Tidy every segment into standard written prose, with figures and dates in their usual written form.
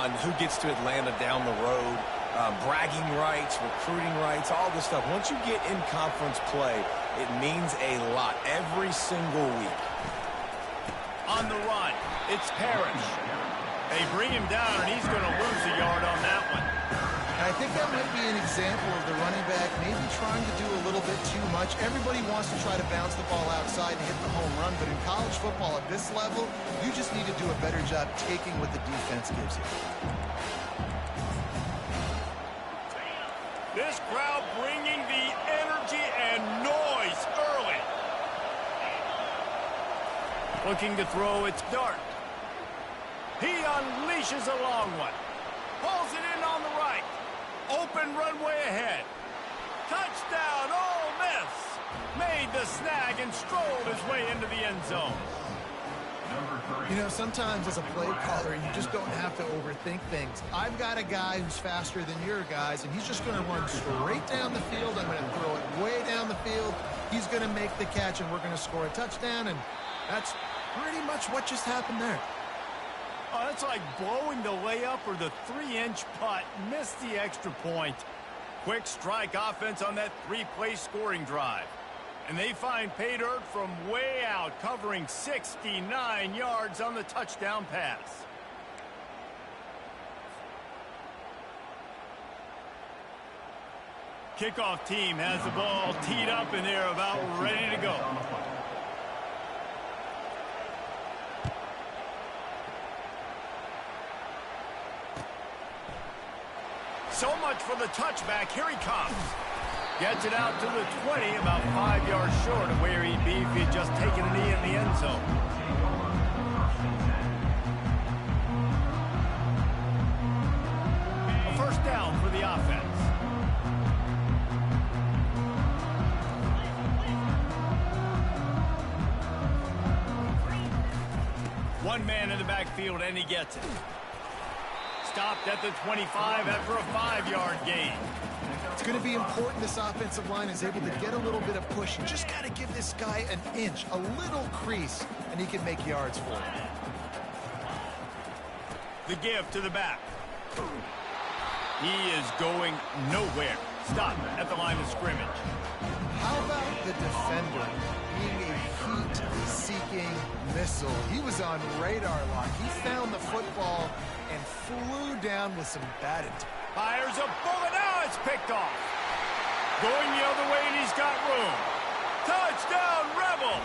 on who gets to Atlanta down the road, bragging rights, recruiting rights, all this stuff. Once you get in conference play, it means a lot every single week. On the run, it's Parrish. They bring him down, and he's going to lose a yard on that one. I think that might be an example of the running back maybe trying to do a little bit too much. Everybody wants to try to bounce the ball outside and hit the home run, but in college football at this level, you just need to do a better job taking what the defense gives you. This crowd bringing the energy and noise early. Looking to throw, it's Dart. He unleashes a long one. Pulls it in on the right. Open runway ahead. Touchdown, Ole Miss. Made the snag and strolled his way into the end zone. You know, sometimes as a play caller, you just don't have to overthink things. I've got a guy who's faster than your guys, and he's just going to run straight down the field. I'm going to throw it way down the field. He's going to make the catch, and we're going to score a touchdown, and that's pretty much what just happened there. Oh, that's like blowing the layup or the 3-inch putt. Missed the extra point. Quick strike offense on that 3-play scoring drive. And they find pay dirt from way out, covering 69 yards on the touchdown pass. Kickoff team has the ball teed up, and they're about ready to go. So much for the touchback. Here he comes. Gets it out to the 20, about 5 yards short of where he'd be if he'd just taken a knee in the end zone. A first down for the offense. One man in the backfield, and he gets it. Stopped at the 25 after a 5-yard gain. It's going to be important this offensive line is able to get a little bit of push. You just got to give this guy an inch, a little crease, and he can make yards for it. The give to the back. He is going nowhere. Stop at the line of scrimmage. How about the defender being a heat-seeking missile? He was on radar lock. He found the football and flew down with some bad intent. Fires a bullet. Now it's picked off. Going the other way, and he's got room. Touchdown, Rebels.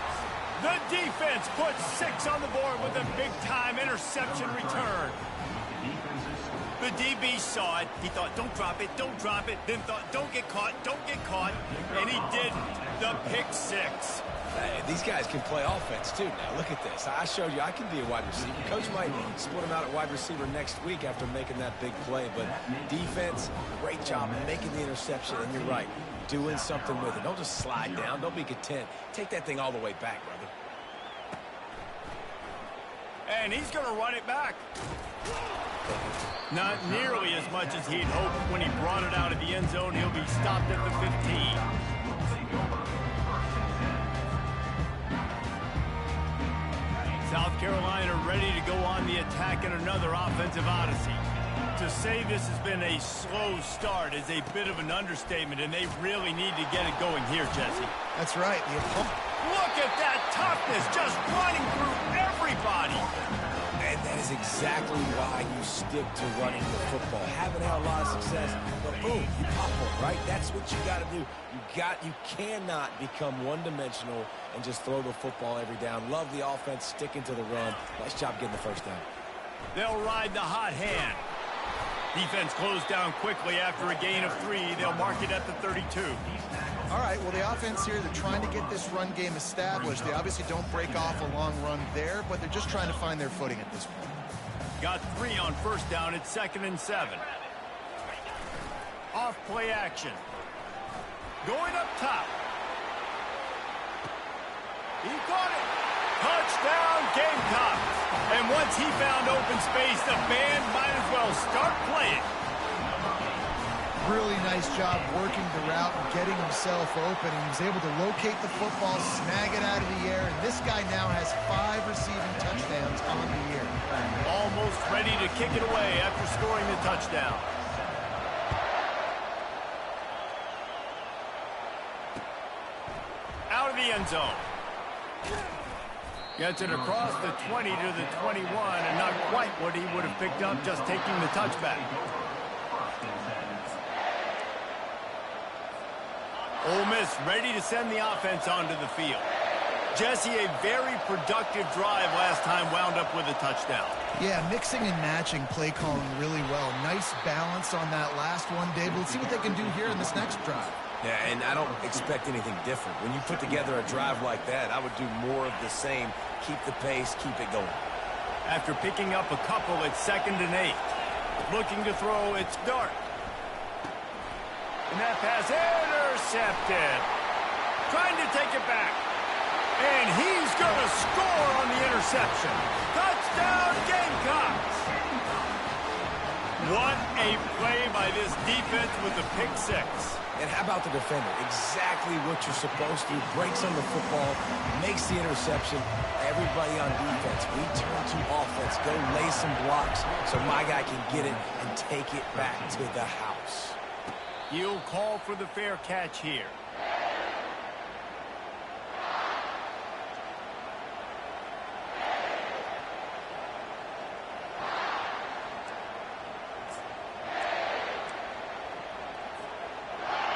The defense puts 6 on the board with a big-time interception return. The DB saw it. He thought, don't drop it, don't drop it. Then thought, don't get caught, and he didn't. The pick 6. Hey, these guys can play offense, too. Now, look at this. I showed you I can be a wide receiver. Coach might split him out at wide receiver next week after making that big play. But defense, great job making the interception. And you're right, doing something with it. Don't just slide down. Don't be content. Take that thing all the way back, brother. And he's going to run it back. Not nearly as much as he'd hoped when he brought it out of the end zone. He'll be stopped at the 15. South Carolina ready to go on the attack in another offensive odyssey. To say this has been a slow start is a bit of an understatement, and they really need to get it going here, Jesse. That's right. Look at that toughness, just running through everybody. And that is exactly why you stick to running the football. Haven't had a lot of success, but boom, you pop one, right? That's what you got to do. You cannot become one-dimensional and just throw the football every down. Love the offense, sticking to the run. Nice job getting the first down. They'll ride the hot hand. Defense closed down quickly after a gain of 3. They'll mark it at the 32. All right, well, the offense here, they're trying to get this run game established. They obviously don't break off a long run there, but they're just trying to find their footing at this point. Got 3 on first down. It's 2nd and 7. Off play action. Going up top. He caught it. Touchdown, Gamecocks. And once he found open space, the band might as well start playing. Really nice job working the route and getting himself open. He was able to locate the football, snag it out of the air, and this guy now has 5 receiving touchdowns on the year. Almost ready to kick it away after scoring the touchdown. Out of the end zone. Gets it across the 20 to the 21, and not quite what he would have picked up just taking the touchback. Ole Miss ready to send the offense onto the field. Jesse, a very productive drive last time wound up with a touchdown. Yeah, mixing and matching play calling really well. Nice balance on that last one, Dave. Let's see what they can do here in this next drive. Yeah, and I don't expect anything different. When you put together a drive like that, I would do more of the same. Keep the pace, keep it going. After picking up a couple at 2nd and 8. Looking to throw, it's Dart. And that pass intercepted. Trying to take it back. And he's going to score on the interception. Touchdown, Gamecocks! What a play by this defense with the pick 6. And how about the defender? Exactly what you're supposed to. Breaks on the football, makes the interception. Everybody on defense, we turn to offense. Go lay some blocks so my guy can get it and take it back to the house. You'll call for the fair catch here.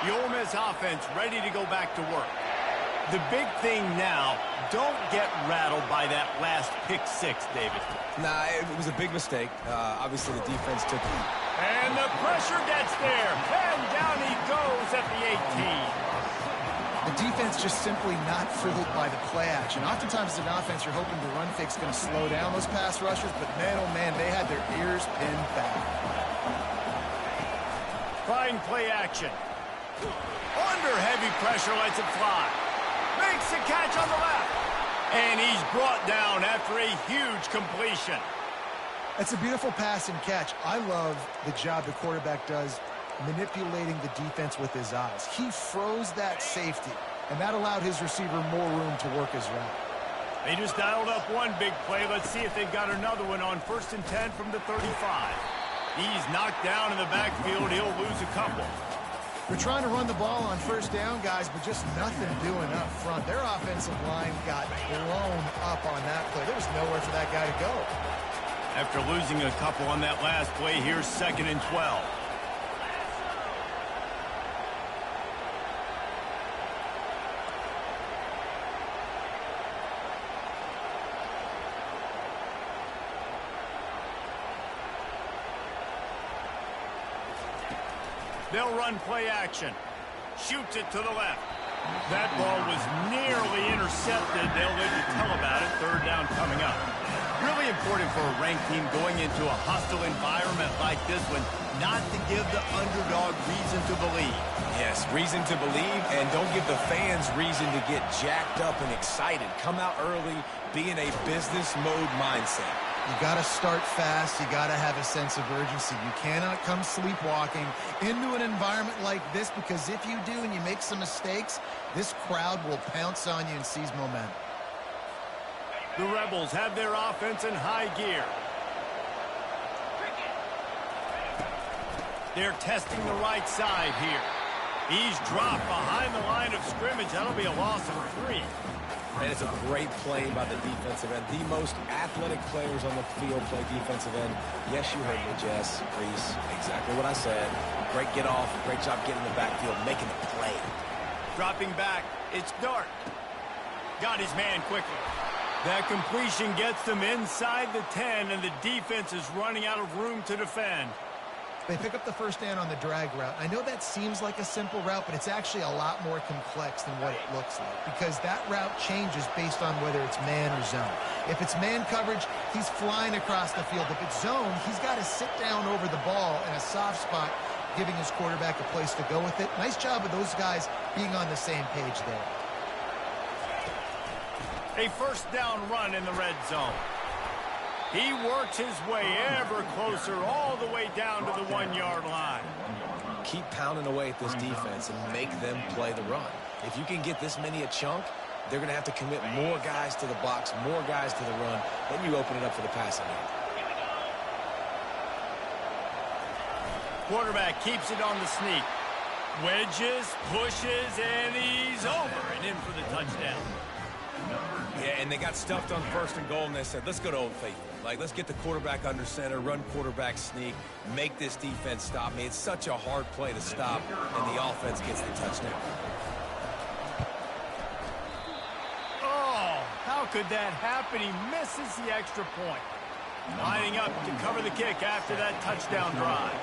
The Ole Miss offense ready to go back to work. The big thing now, don't get rattled by that last pick 6, David. Nah, it was a big mistake. Obviously, the defense took it. And the pressure gets there. And down he goes at the 18. The defense just simply not fooled by the play action. Oftentimes as an offense, you're hoping the run fake's going to slow down those pass rushers, but man, oh man, they had their ears pinned back. Trying play action. Under heavy pressure, lets it fly. Makes the catch on the left. And he's brought down after a huge completion. It's a beautiful pass and catch. I love the job the quarterback does manipulating the defense with his eyes. He froze that safety, and that allowed his receiver more room to work his route. They just dialed up one big play. Let's see if they've got another one on 1st and 10 from the 35. He's knocked down in the backfield. He'll lose a couple. They're trying to run the ball on 1st down, guys, but just nothing doing up front. Their offensive line got blown up on that play. There was nowhere for that guy to go. After losing a couple on that last play, here's 2nd and 12. They'll run play action. Shoots it to the left. That ball was nearly intercepted. They'll live to tell about it. 3rd down coming up. Really important for a ranked team going into a hostile environment like this one, not to give the underdog reason to believe. Yes, reason to believe, and don't give the fans reason to get jacked up and excited. Come out early, be in a business mode mindset. You got to start fast. You got to have a sense of urgency. You cannot come sleepwalking into an environment like this, because if you do and you make some mistakes, this crowd will pounce on you and seize momentum. The Rebels have their offense in high gear. They're testing the right side here. He's dropped behind the line of scrimmage. That'll be a loss of 3. And it's a great play by the defensive end. The most athletic players on the field play defensive end. Yes, you heard me, Jess, Reese. Exactly what I said. Great get off. Great job getting in the backfield, making the play. Dropping back. It's Dart. Got his man quickly. That completion gets them inside the 10, and the defense is running out of room to defend. They pick up the 1st down on the drag route. I know that seems like a simple route, but it's actually a lot more complex than what it looks like, because that route changes based on whether it's man or zone. If it's man coverage, he's flying across the field. If it's zone, he's got to sit down over the ball in a soft spot, giving his quarterback a place to go with it. Nice job of those guys being on the same page there. A 1st down run in the red zone. He works his way ever closer all the way down to the 1-yard line. keep pounding away at this defense and make them play the run. If you can get this many a chunk, they're going to have to commit more guys to the box, more guys to the run. Then you open it up for the passing game. Quarterback keeps it on the sneak. Wedges, pushes, and he's over and in for the touchdown. Yeah, and they got stuffed on 1st and goal, and they said, let's go to Old Faithful. Like, let's get the quarterback under center, run quarterback sneak, make this defense stop me. It's such a hard play to stop, and the offense gets the touchdown. Oh, how could that happen? He misses the extra point. Lining up to cover the kick after that touchdown drive.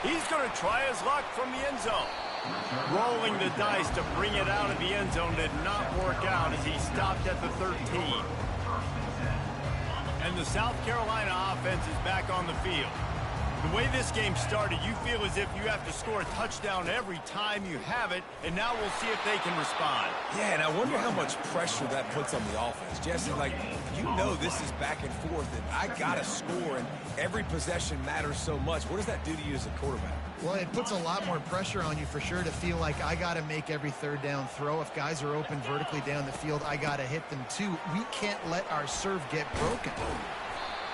He's going to try his luck from the end zone. Rolling the dice to bring it out of the end zone did not work out as he stopped at the 13. And the South Carolina offense is back on the field. The way this game started, you feel as if you have to score a touchdown every time you have it, and now we'll see if they can respond. Yeah, and I wonder how much pressure that puts on the offense. Jesse, like, you know this is back and forth, and I got to score, and every possession matters so much. What does that do to you as a quarterback? Well, it puts a lot more pressure on you for sure to feel like I got to make every 3rd down throw. If guys are open vertically down the field, I got to hit them too. We can't let our serve get broken.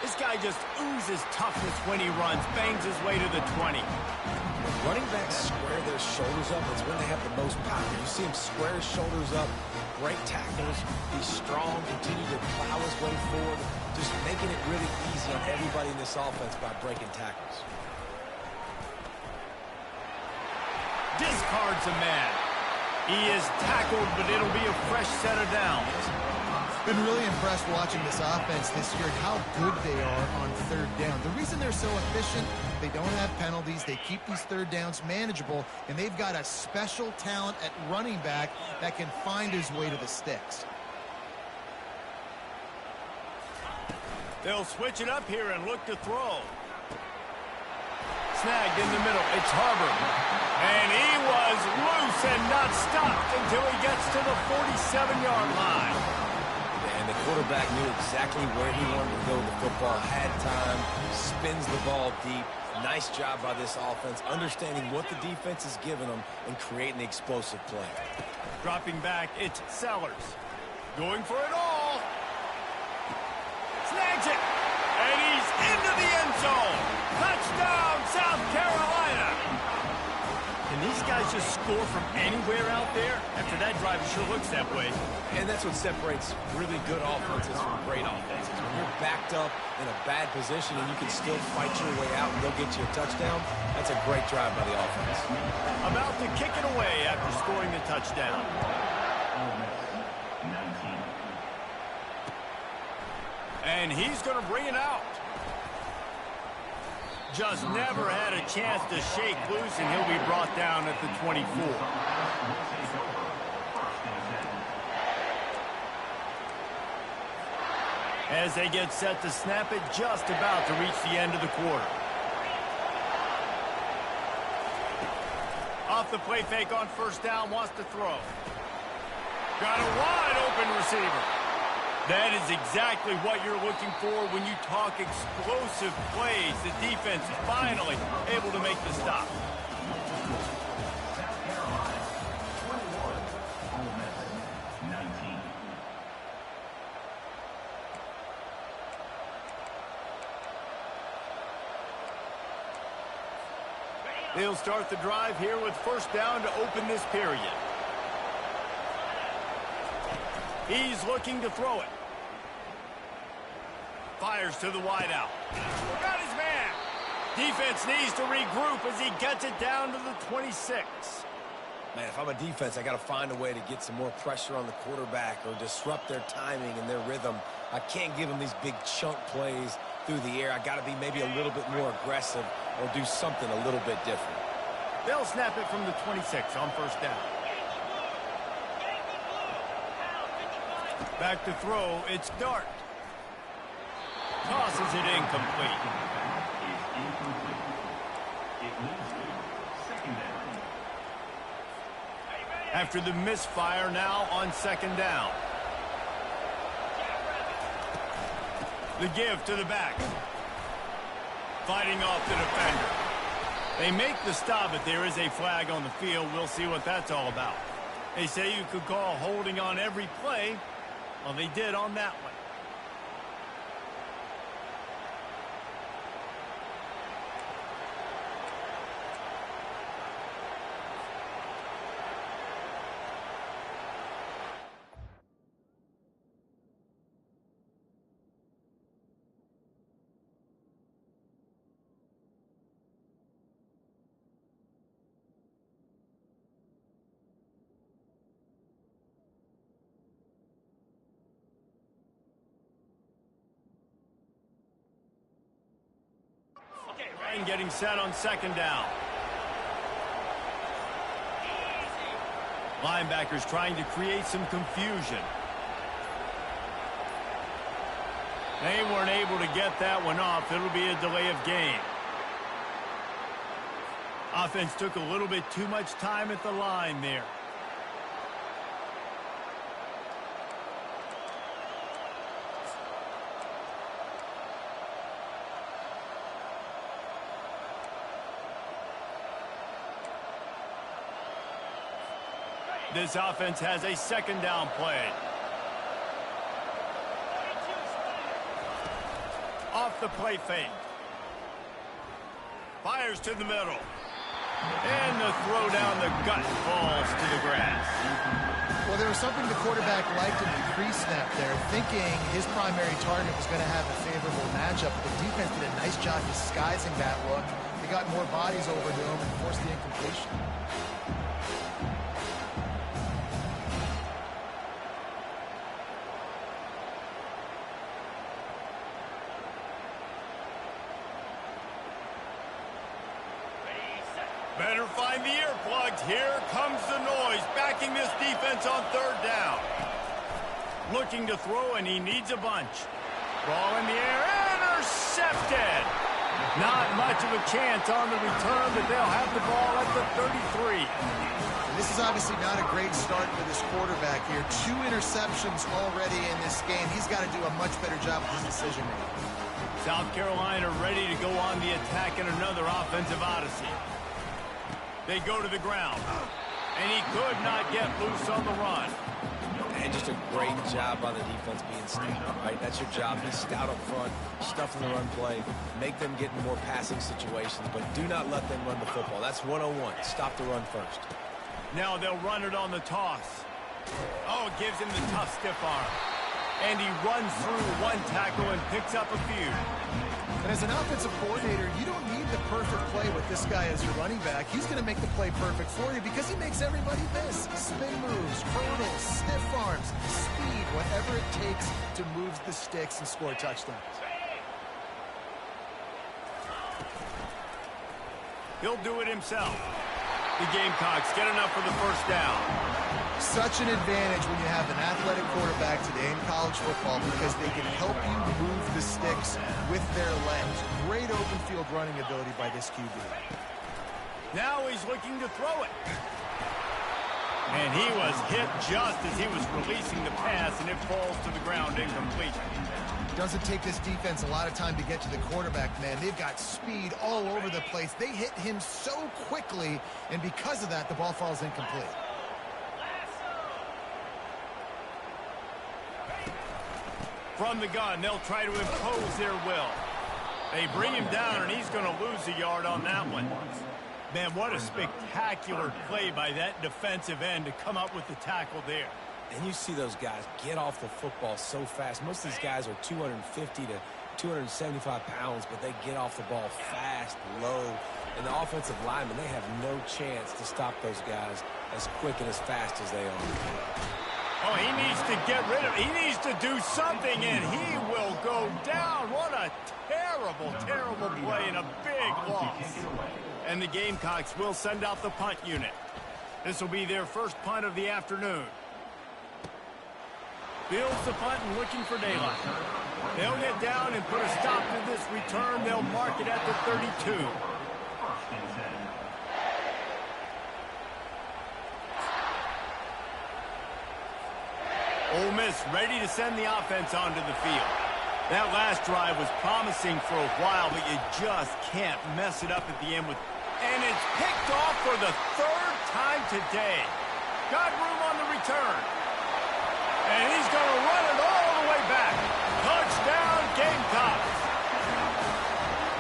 This guy just oozes toughness when he runs, bangs his way to the 20. When running backs square their shoulders up, it's when they have the most power. You see him square his shoulders up, break tackles, be strong, continue to plow his way forward, just making it really easy on everybody in this offense by breaking tackles. Discards a man. He is tackled, but it'll be a fresh set of downs. Been really impressed watching this offense this year and how good they are on 3rd down. The reason they're so efficient, they don't have penalties, they keep these 3rd downs manageable, and they've got a special talent at running back that can find his way to the sticks. They'll switch it up here and look to throw. Snagged in the middle. It's Harbor. And he was loose and not stopped until he gets to the 47-yard line. And the quarterback knew exactly where he wanted to go with the football, had time, spins the ball deep. Nice job by this offense, understanding what the defense is giving them and creating the explosive play. Dropping back, it's Sellers. Going for it all. Snags it. And he's into the end zone. Touchdown, South Carolina. Can these guys just score from anywhere out there? After that drive, it sure looks that way. And that's what separates really good offenses from great offenses. When you're backed up in a bad position and you can still fight your way out and go get you a touchdown, that's a great drive by the offense. About to kick it away after scoring the touchdown. And he's going to bring it out. Just never had a chance to shake loose, and he'll be brought down at the 24. As they get set to snap it, just about to reach the end of the quarter. Off the play fake on 1st down, wants to throw. Got a wide open receiver. That is exactly what you're looking for when you talk explosive plays. The defense finally able to make the stop. They'll start the drive here with 1st down to open this period. He's looking to throw it. Fires to the wideout. Got his man. Defense needs to regroup as he gets it down to the 26. Man, if I'm a defense, I got to find a way to get some more pressure on the quarterback or disrupt their timing and their rhythm. I can't give them these big chunk plays through the air. I got to be maybe a little bit more aggressive or do something a little bit different. They'll snap it from the 26 on 1st down. Back to throw, it's Dart. Tosses it incomplete. After the misfire, now on 2nd down. The give to the back. Fighting off the defender. They make the stop, but there is a flag on the field. We'll see what that's all about. They say you could call holding on every play. Well, they did on that one. Getting set on second down. Linebackers trying to create some confusion. They weren't able to get that one off. It'll be a delay of game. Offense took a little bit too much time at the line there. This offense has a second down play. Off the play fake. Fires to the middle. And the throw down the gut falls to the grass. Well, there was something the quarterback liked in the pre-snap there, thinking his primary target was going to have a favorable matchup. But the defense did a nice job disguising that look. They got more bodies over to him and forced the incompletion. Better find the earplugs. Here comes the noise, backing this defense on third down. Looking to throw, and he needs a bunch. Ball in the air, intercepted. Not much of a chance on the return, but they'll have the ball at the 33. This is obviously not a great start for this quarterback here. 2 interceptions already in this game. He's got to do a much better job with his decision-making. South Carolina ready to go on the attack in another offensive odyssey. They go to the ground, and he could not get loose on the run. And just a great job by the defense being stout, right? That's your job. Be stout up front, stuff in the run play, make them get in more passing situations, but do not let them run the football. That's 101. Stop the run first. Now they'll run it on the toss. Oh, it gives him the tough stiff arm. And he runs through one tackle and picks up a few. And as an offensive coordinator, you don't need the perfect play with this guy as your running back. He's going to make the play perfect for you because he makes everybody miss. Spin moves, hurdles, stiff arms, speed, whatever it takes to move the sticks and score touchdowns. He'll do it himself. The Gamecocks get enough for the first down. Such an advantage when you have an athletic quarterback today in college football because they can help you move the sticks with their legs. Great open field running ability by this QB. Now he's looking to throw it. And he was hit just as he was releasing the pass, and it falls to the ground incomplete. Doesn't take this defense a lot of time to get to the quarterback, man. They've got speed all over the place. They hit him so quickly, and because of that, the ball falls incomplete. From the gun, they'll try to impose their will. They bring him down, and he's going to lose a yard on that one. Man, what a spectacular play by that defensive end to come up with the tackle there. And you see those guys get off the football so fast. Most of these guys are 250 to 275 pounds, but they get off the ball fast, low. And the offensive linemen, they have no chance to stop those guys as quick and as fast as they are. Oh, he needs to get rid of it. He needs to do something, and he will go down. What a terrible, terrible play and a big loss. And the Gamecocks will send out the punt unit. This will be their first punt of the afternoon. Fields the punt and looking for daylight. They'll get down and put a stop to this return. They'll mark it at the 32. Ole Miss ready to send the offense onto the field. That last drive was promising for a while, but you just can't mess it up at the end with... And it's picked off for the third time today. Got room on the return. And he's going to run it all the way back. Touchdown, Gamecocks.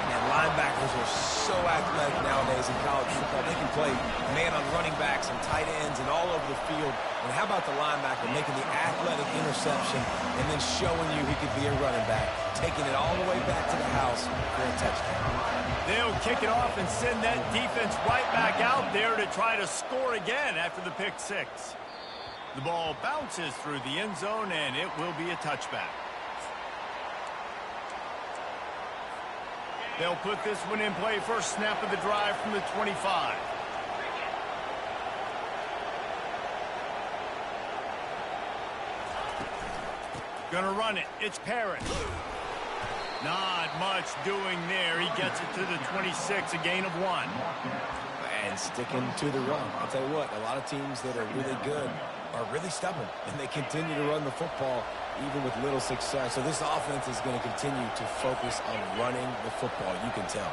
And linebackers are so athletic nowadays in college football. They can play man on running backs and tight ends and all over the field. And how about the linebacker making the athletic interception and then showing you he could be a running back, taking it all the way back to the house for a touchdown. They'll kick it off and send that defense right back out there to try to score again after the pick six. The ball bounces through the end zone, and it will be a touchback. They'll put this one in play first snap of the drive from the 25. Gonna run it. It's Parrott. Not much doing there. He gets it to the 26, a gain of 1. And sticking to the run. I'll tell you what, a lot of teams that are really good are really stubborn, and they continue to run the football even with little success. So this offense is going to continue to focus on running the football. You can tell.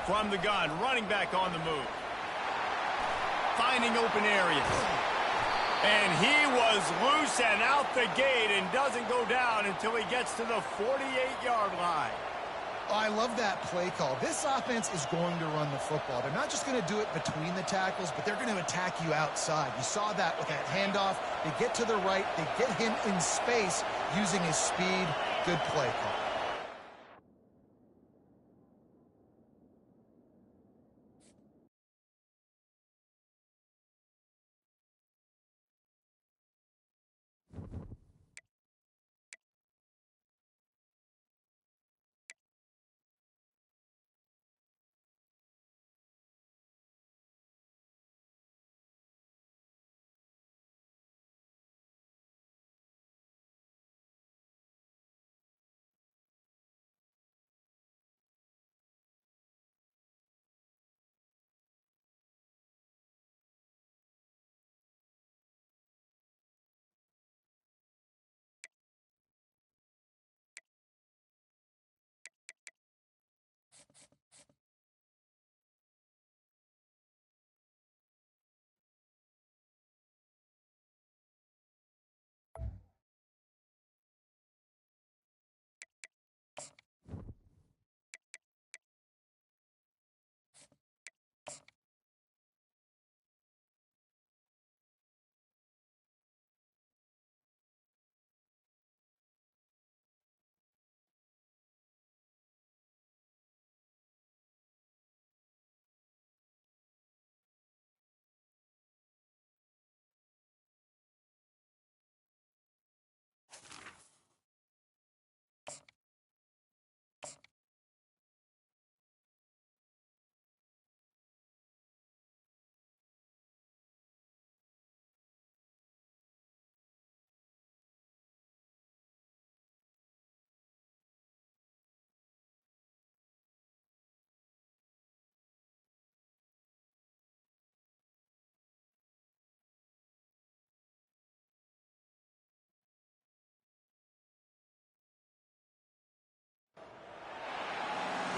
From the gun, running back on the move. Finding open areas. And he was loose and out the gate and doesn't go down until he gets to the 48-yard line. I love that play call. This offense is going to run the football. They're not just going to do it between the tackles, but they're going to attack you outside. You saw that with that handoff. They get to the right. They get him in space using his speed. Good play call.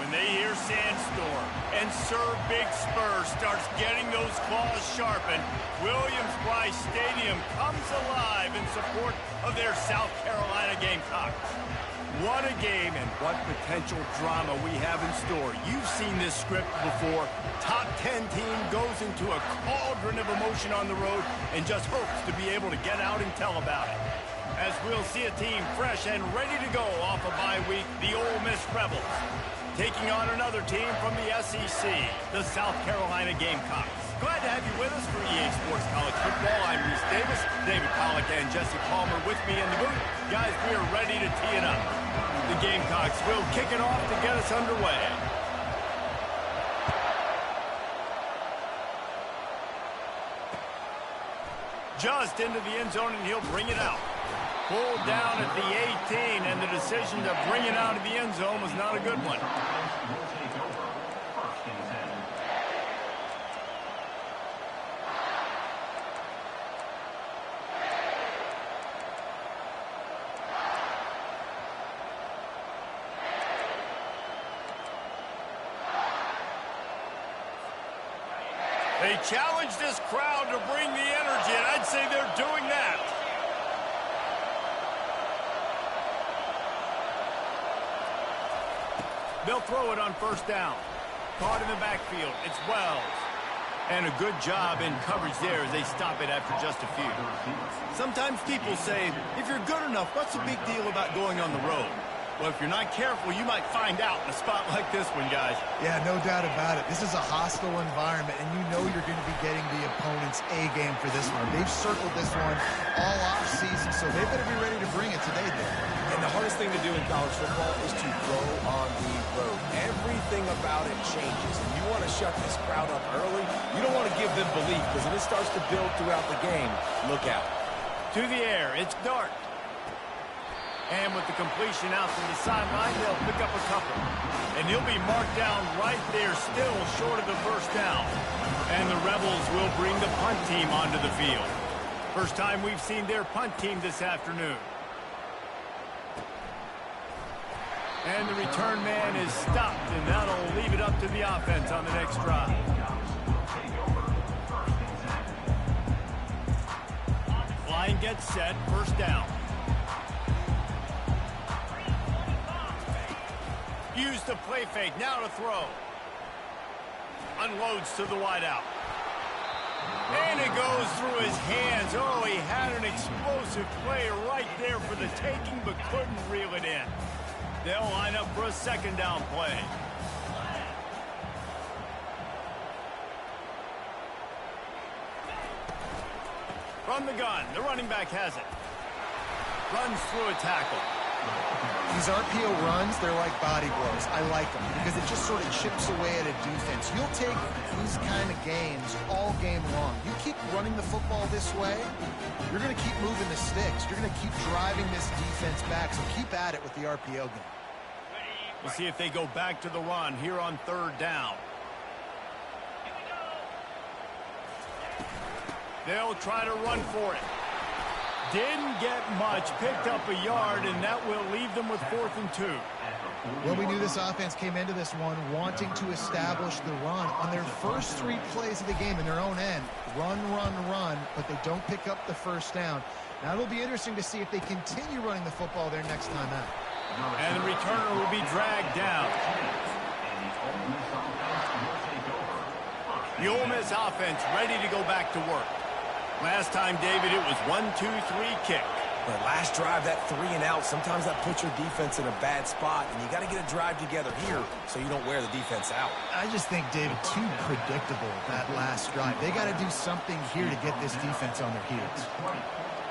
When they hear Sandstorm and Sir Big Spur starts getting those claws sharpened, Williams-Brice Stadium comes alive in support of their South Carolina Gamecocks. What a game and what potential drama we have in store. You've seen this script before. Top 10 team goes into a cauldron of emotion on the road and just hopes to be able to get out and tell about it. As we'll see a team fresh and ready to go off a bye week, the Ole Miss Rebels, taking on another team from the SEC, the South Carolina Gamecocks. Glad to have you with us for EA Sports College Football. I'm Reese Davis, David Pollack and Jesse Palmer with me in the booth. Guys, we are ready to tee it up. The Gamecocks will kick it off to get us underway. Just into the end zone, and he'll bring it out. Pulled down at the 18, and the decision to bring it out of the end zone was not a good one. They challenge this crowd to bring the energy, and I'd say they're doing that. They'll throw it on first down. Caught in the backfield. It's Wells. And a good job in coverage there as they stop it after just a few. Sometimes people say, if you're good enough, what's the big deal about going on the road? Well, if you're not careful, you might find out in a spot like this one, guys. Yeah, no doubt about it. This is a hostile environment, and you know you're going to be getting the opponent's A-game for this one. They've circled this one all off-season, so they better be ready to bring it today, Dave. And the hardest thing to do in college football is to throw on the road. Everything about it changes. And you want to shut this crowd up early. You don't want to give them belief, because if it starts to build throughout the game, look out. To the air, it's Dart. And with the completion out from the sideline, they'll pick up a couple. And he'll be marked down right there, still short of the first down. And the Rebels will bring the punt team onto the field. First time we've seen their punt team this afternoon. And the return man is stopped, and that'll leave it up to the offense on the next drive. Line gets set, first down. Use the play fake, now to throw. Unloads to the wideout. And it goes through his hands. Oh, he had an explosive play right there for the taking, but couldn't reel it in. They'll line up for a second down play. From the gun, the running back has it. Runs through a tackle. These RPO runs, they're like body blows. I like them because it just sort of chips away at a defense. You'll take these kind of games all game long. You keep running the football this way, you're going to keep moving the sticks. You're going to keep driving this defense back, so keep at it with the RPO game. We'll see if they go back to the run here on third down. They'll try to run for it. Didn't get much, picked up a yard, and that will leave them with 4th and 2. Well, we knew this offense came into this one wanting to establish the run. On their first 3 plays of the game in their own end, run, but they don't pick up the first down. Now it'll be interesting to see if they continue running the football their next time out. And the returner will be dragged down. The Ole Miss offense ready to go back to work. Last time, David, it was 1-2-3 kick. But last drive, that 3 and out, sometimes that puts your defense in a bad spot, and you got to get a drive together here so you don't wear the defense out. I just think, David, too predictable that last drive. They got to do something here to get this defense on their heels.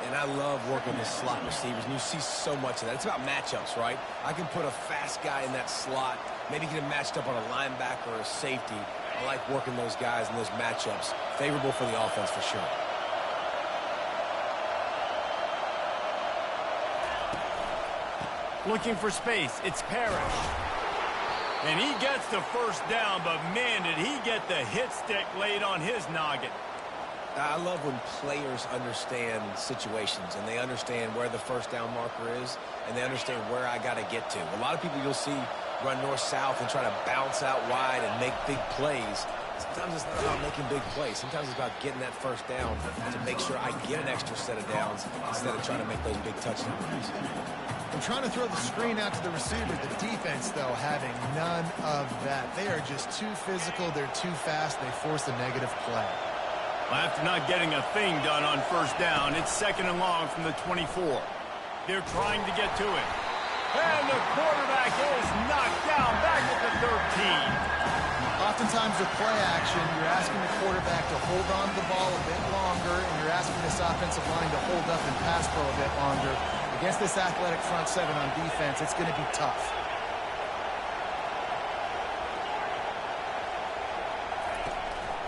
And I love working the slot receivers, and you see so much of that. It's about matchups, right? I can put a fast guy in that slot, maybe get him matched up on a linebacker or a safety. I like working those guys in those matchups. Favorable for the offense for sure. Looking for space, it's Parrish. And he gets the first down, but man, did he get the hit stick laid on his noggin. I love when players understand situations, and they understand where the first down marker is, and they understand where I got to get to. A lot of people you'll see run north-south and try to bounce out wide and make big plays. Sometimes it's not about making big plays. Sometimes it's about getting that first down to make sure I get an extra set of downs instead of trying to make those big touchdown runs. I'm trying to throw the screen out to the receiver. The defense, though, having none of that. They are just too physical. They're too fast. They force a negative play. Well, after not getting a thing done on first down, it's 2nd and long from the 24. They're trying to get to it. And the quarterback is knocked down back at the 13. Oftentimes with play action, you're asking the quarterback to hold on to the ball a bit longer, and you're asking this offensive line to hold up and pass pro a bit longer. Against this athletic front 7 on defense, it's going to be tough.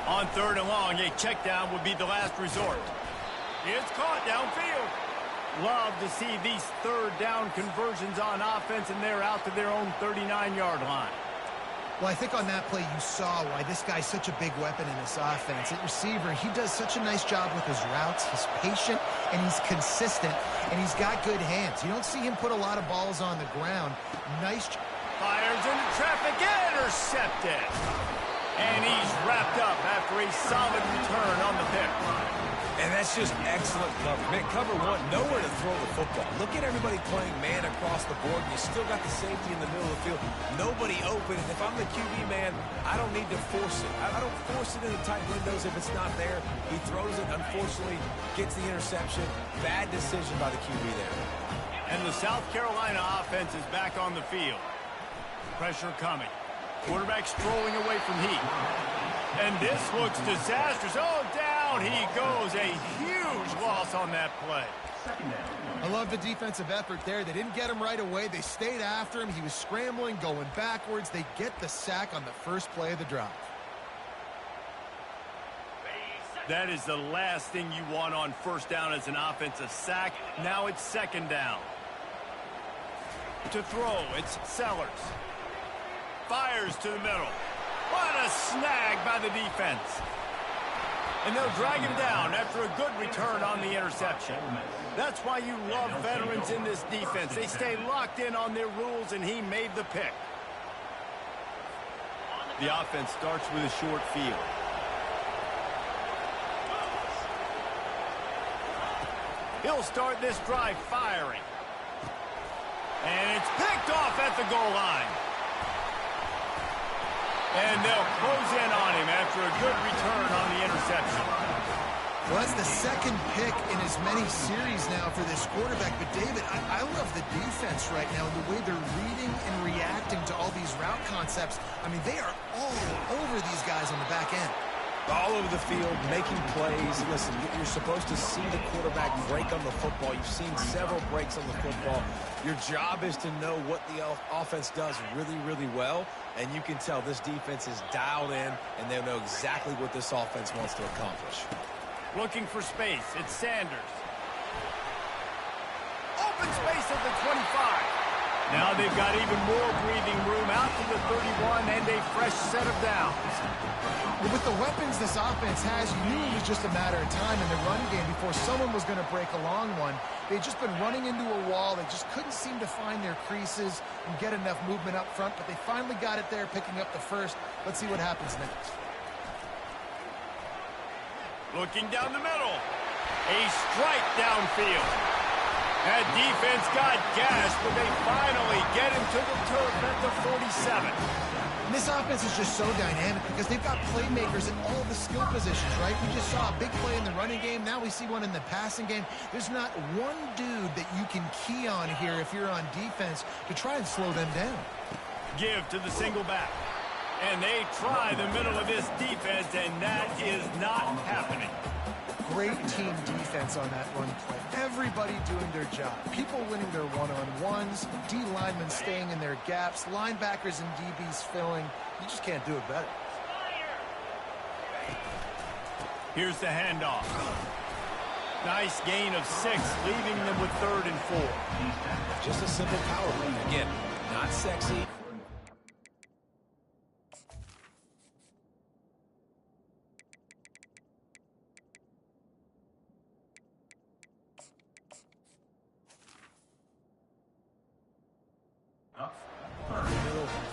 On 3rd and long, a check down would be the last resort. It's caught downfield. Love to see these 3rd down conversions on offense, and they're out to their own 39-yard line. Well, I think on that play you saw why this guy's such a big weapon in this offense. At receiver, he does such a nice job with his routes. He's patient, and he's consistent, and he's got good hands. You don't see him put a lot of balls on the ground. Nice. Fires into traffic, intercepted. And he's wrapped up after a solid return on the pick. And that's just excellent coverage. Man, cover one, nowhere to throw the football. Look at everybody playing man across the board. You still got the safety in the middle of the field. Nobody open. And if I'm the QB man, I don't need to force it. I don't force it into tight windows if it's not there. He throws it, unfortunately, gets the interception. Bad decision by the QB there. And the South Carolina offense is back on the field. Pressure coming. Quarterback strolling away from heat. And this looks disastrous. Oh, down he goes. A huge loss on that play. I love the defensive effort there. They didn't get him right away. They stayed after him. He was scrambling, going backwards. They get the sack on the first play of the drive. That is the last thing you want on first down as an offensive sack. Now it's second down. To throw, it's Sellers. Fires to the middle. What a snag by the defense. And they'll drag him down after a good return on the interception. That's why you love veterans in this defense. They stay locked in on their rules, and he made the pick. The offense starts with a short field. He'll start this drive firing. And it's picked off at the goal line. And they'll close in on him after a good return on the interception. Well, that's the second pick in as many series now for this quarterback. But, David, I love the defense right now and the way they're reading and reacting to all these route concepts. I mean, they are all over these guys on the back end. All over the field, making plays. Listen, you're supposed to see the quarterback break on the football. You've seen several breaks on the football. Your job is to know what the offense does really, really well. And you can tell this defense is dialed in, and they know exactly what this offense wants to accomplish. Looking for space. It's Sanders. Open space at the 25. Now they've got even more breathing room out to the 31 and a fresh set of downs. Well, with the weapons this offense has, you knew it was just a matter of time in the run game before someone was going to break a long one. They'd just been running into a wall. They just couldn't seem to find their creases and get enough movement up front, but they finally got it there, picking up the first. Let's see what happens next. Looking down the middle. A strike downfield. That defense got gashed, but they finally get him to the turf at the 47. And this offense is just so dynamic because they've got playmakers at all the skill positions, right? We just saw a big play in the running game. Now we see one in the passing game. There's not one dude that you can key on here if you're on defense to try and slow them down. Give to the single back. And they try the middle of this defense, and that is not happening. Great team defense on that run play. Everybody doing their job. People winning their one-on-ones, D linemen staying in their gaps, linebackers and DBs filling. You just can't do it better. Here's the handoff. Nice gain of 6, leaving them with 3rd and 4. Just a simple power play. Again, not sexy.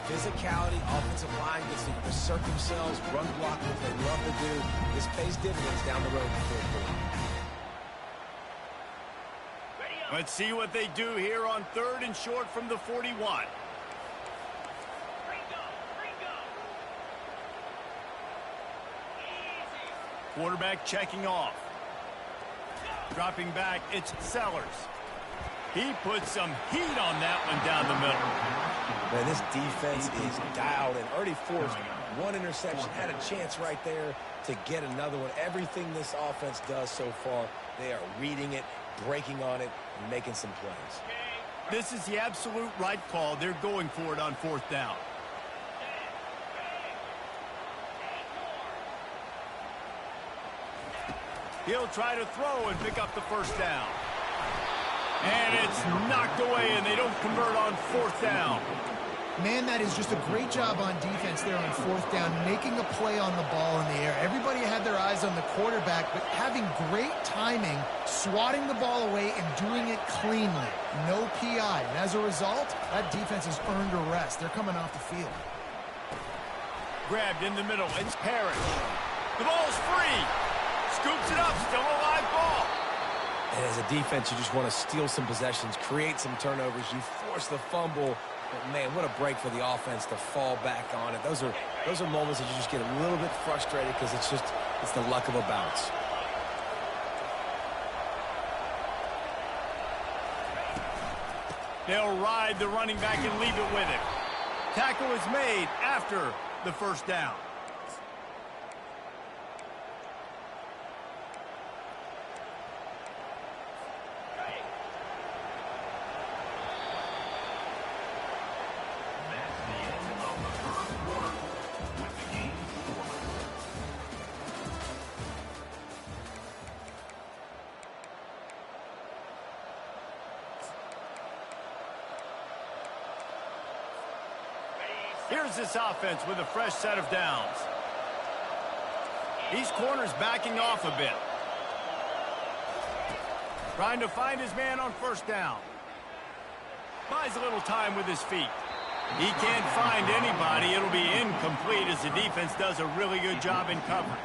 Physicality, offensive line gets to assert themselves, run block, what they love to do. This pays dividends down the road in the fourth quarter. Let's see what they do here on 3rd and short from the 41. Quarterback checking off. Dropping back, it's Sellers. He puts some heat on that one down the middle. Man, this defense is dialed and already forced one interception. Had a chance right there to get another one. Everything this offense does so far, they are reading it, breaking on it, and making some plays. This is the absolute right call. They're going for it on 4th down. He'll try to throw and pick up the first down. And it's knocked away, and they don't convert on 4th down. Man, that is just a great job on defense there on 4th down, making a play on the ball in the air. Everybody had their eyes on the quarterback, but having great timing, swatting the ball away, and doing it cleanly. No PI. And as a result, that defense has earned a rest. They're coming off the field. grabbed in the middle. It's Parrish. The ball's free. Scoops it up. Still a live ball. And as a defense, you just want to steal some possessions, create some turnovers. You force the fumble. But man, what a break for the offense to fall back on it. Those are moments that you just get a little bit frustrated because it's the luck of a bounce. They'll ride the running back and leave it with him. Tackle is made after the first down. Here's this offense with a fresh set of downs. These corners backing off a bit. Trying to find his man on first down. Buys a little time with his feet. He can't find anybody. It'll be incomplete as the defense does a really good job in coverage.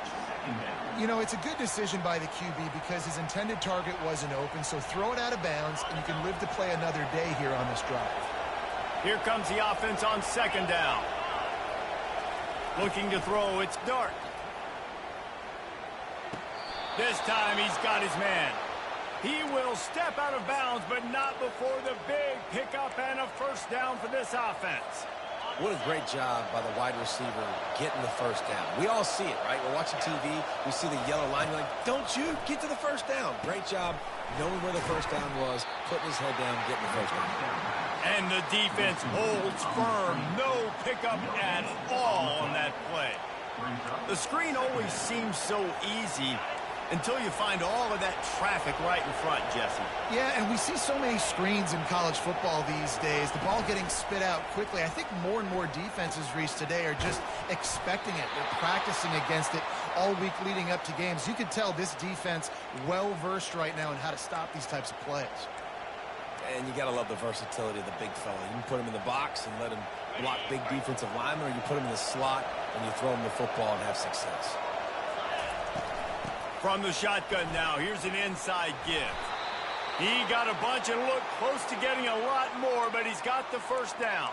You know, it's a good decision by the QB because his intended target wasn't open, so throw it out of bounds, and you can live to play another day here on this drive. Here comes the offense on second down. Looking to throw, it's Dart. This time he's got his man. He will step out of bounds, but not before the big pickup and a first down for this offense. What a great job by the wide receiver getting the first down. We all see it, right? We're watching TV. We see the yellow line. We're like, don't you get to the first down. Great job knowing where the first down was, putting his head down, getting the first down. And the defense holds firm. No pickup at all on that play. The screen always seems so easy until you find all of that traffic right in front, Jesse. Yeah, and we see so many screens in college football these days. The ball getting spit out quickly. I think more and more defenses, Reese, today are just expecting it. They're practicing against it all week leading up to games. You can tell this defense well-versed right now in how to stop these types of plays. And you got to love the versatility of the big fella. You can put him in the box and let him block big defensive linemen, or you put him in the slot and you throw him the football and have success. From the shotgun now, here's an inside give. He got a bunch and looked close to getting a lot more, but he's got the first down.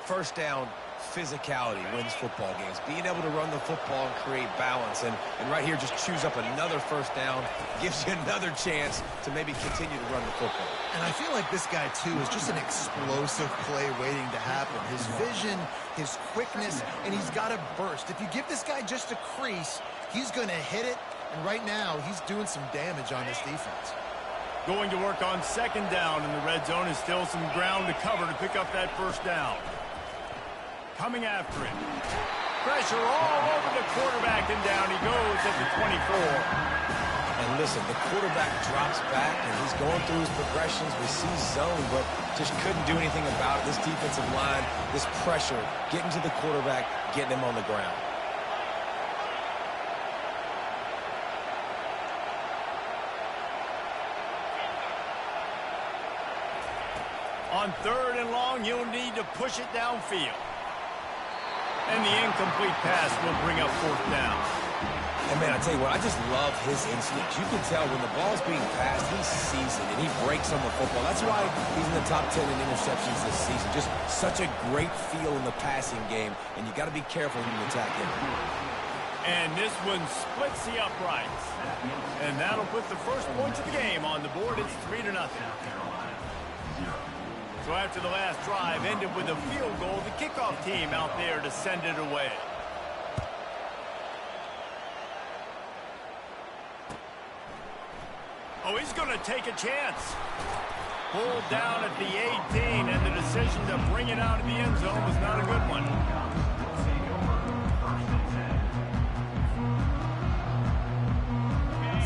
First down, physicality wins football games. Being able to run the football and create balance. And right here, just choose up another first down, gives you another chance to maybe continue to run the football. And I feel like this guy, too, is just an explosive play waiting to happen. His vision, his quickness, and he's got a burst. If you give this guy just a crease, he's going to hit it. And right now, he's doing some damage on this defense. Going to work on second down, and the red zone is still some ground to cover to pick up that first down. Coming after him. Pressure all over the quarterback, and down he goes at the 24. And listen, the quarterback drops back, and he's going through his progressions. We see zone, but just couldn't do anything about it. This defensive line, this pressure, getting to the quarterback, getting him on the ground. On third and long, you'll need to push it downfield. And the incomplete pass will bring up fourth down. And, man, I tell you what, I just love his instincts. You can tell when the ball's being passed, he sees it, and he breaks on the football. That's why he's in the top 10 in interceptions this season. Just such a great feel in the passing game, and you got to be careful when you attack him. And this one splits the uprights. And that'll put the first points of the game on the board. It's 3-0. So after the last drive ended with a field goal, the kickoff team out there to send it away. Oh, he's going to take a chance. Pulled down at the 18, and the decision to bring it out of the end zone was not a good one.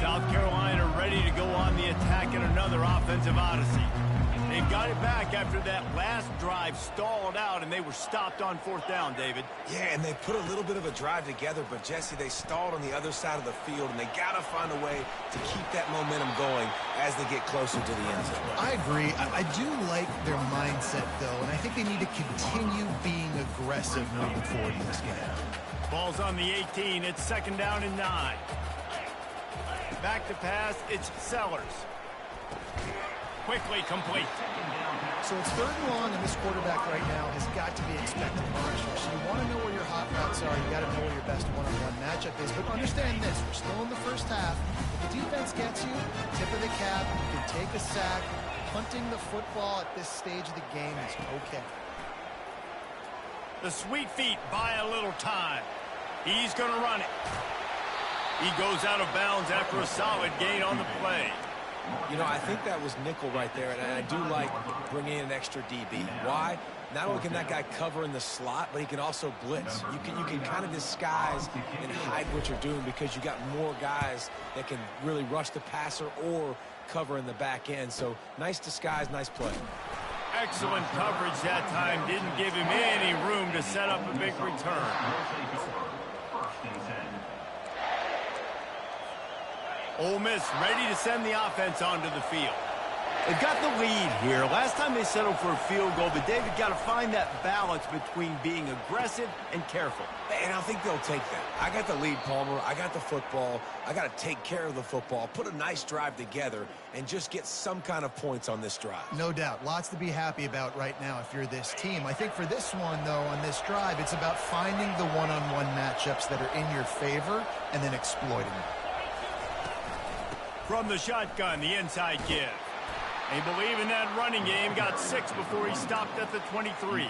South Carolina ready ready to go on the attack in another offensive odyssey. They got it back after that last drive stalled out, and they were stopped on 4th down, David. Yeah, and they put a little bit of a drive together, but, Jesse, they stalled on the other side of the field, and they got to find a way to keep that momentum going as they get closer to the end zone. I agree. I do like their mindset, though, and I think they need to continue being aggressive moving forward in this game. Ball's on the 18. It's 2nd down and 9. Back to pass. It's Sellers. Quickly complete. So it's 3rd and long, and this quarterback right now has got to be expecting pressure. So you want to know where your hot routes are. You got to know where your best one-on-one matchup is. But understand this: we're still in the first half. If the defense gets you, tip of the cap, you can take a sack. Punting the football at this stage of the game is okay. The sweet feet buy a little time. He's going to run it. He goes out of bounds after a solid gain on the play. You know, I think that was nickel right there, and I do like bringing in an extra DB. Why? Not only can that guy cover in the slot, but he can also blitz. You can kind of disguise and hide what you're doing because you got more guys that can really rush the passer or cover in the back end. So nice disguise, nice play. Excellent coverage that time. Didn't give him any room to set up a big return. Ole Miss ready to send the offense onto the field. They've got the lead here. Last time they settled for a field goal, but David got to find that balance between being aggressive and careful. And I think they'll take that. I got the lead, Palmer. I got the football. I got to take care of the football, put a nice drive together, and just get some kind of points on this drive. No doubt. Lots to be happy about right now if you're this team. I think for this one, though, on this drive, it's about finding the one-on-one matchups that are in your favor and then exploiting them. From the shotgun, the inside give. They believe in that running game. Got 6 before he stopped at the 23.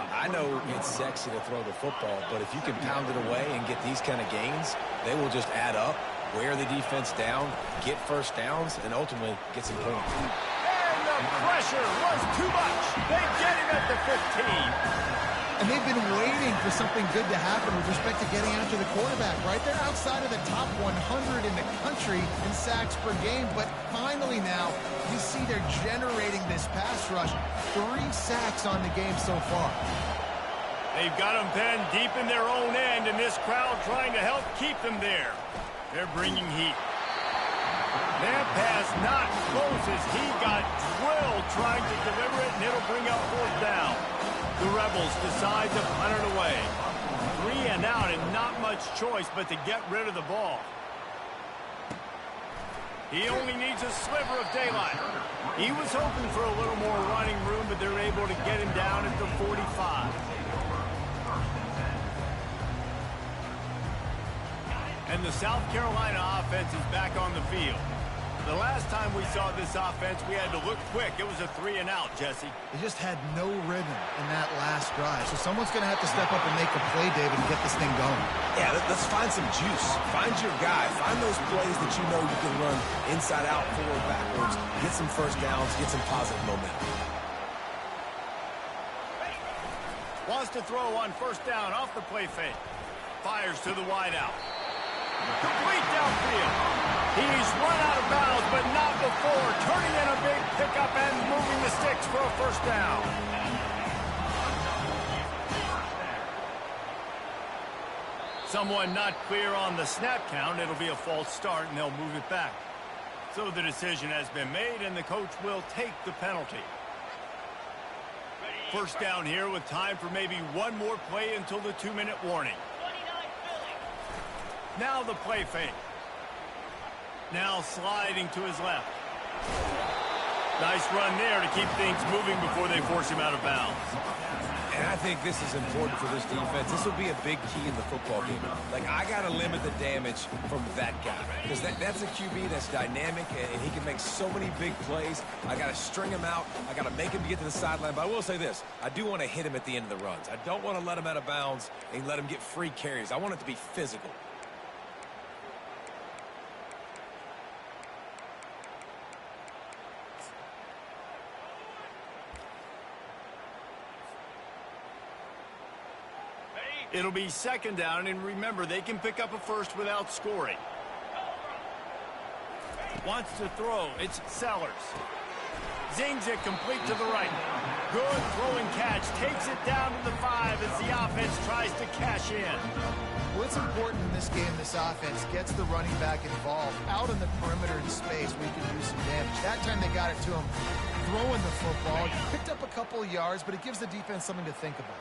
I know it's sexy to throw the football, but if you can pound it away and get these kind of gains, they will just add up, wear the defense down, get first downs, and ultimately get some points. And the pressure was too much. They get him at the 15. And they've been waiting for something good to happen with respect to getting after the quarterback, right? They're outside of the top 100 in the country in sacks per game, but finally now you see they're generating this pass rush. 3 sacks on the game so far. They've got them penned deep in their own end, and this crowd trying to help keep them there. They're bringing heat. That pass not close as he got drilled trying to deliver it, and it'll bring up 4th down. The Rebels decide to punt it away. 3 and out and not much choice but to get rid of the ball. He only needs a sliver of daylight. He was hoping for a little more running room, but they're able to get him down at the 45. And the South Carolina offense is back on the field. The last time we saw this offense, we had to look quick. It was a 3 and out, Jesse. They just had no rhythm in that last drive. So someone's going to have to step up and make a play, David, and get this thing going. Yeah, let's find some juice. Find your guy. Find those plays that you know you can run inside out, forward, backwards. Get some first downs. Get some positive momentum. Wants to throw on 1st down off the play fake. Fires to the wideout. Complete downfield. He's run out of bounds, but not before. Turning in a big pickup and moving the sticks for a 1st down. Someone not clear on the snap count. It'll be a false start, and they'll move it back. So the decision has been made, and the coach will take the penalty. 1st down here with time for maybe one more play until the 2-minute warning. Now the play fake. Now sliding to his left. Nice run there to keep things moving before they force him out of bounds. And I think this is important for this defense. This will be a big key in the football game. Like, I got to limit the damage from that guy. Because that's a QB that's dynamic, and he can make so many big plays. I got to string him out. I got to make him get to the sideline. But I will say this. I do want to hit him at the end of the runs. I don't want to let him out of bounds and let him get free carries. I want it to be physical. It'll be 2nd down, and remember, they can pick up a 1st without scoring. Wants to throw. It's Sellers. Zings it complete to the right. Good throwing catch. Takes it down to the 5 as the offense tries to cash in. What's important in this game, this offense gets the running back involved. Out on the perimeter in space, we can do some damage. That time they got it to him throwing the football. He picked up a couple of yards, but it gives the defense something to think about.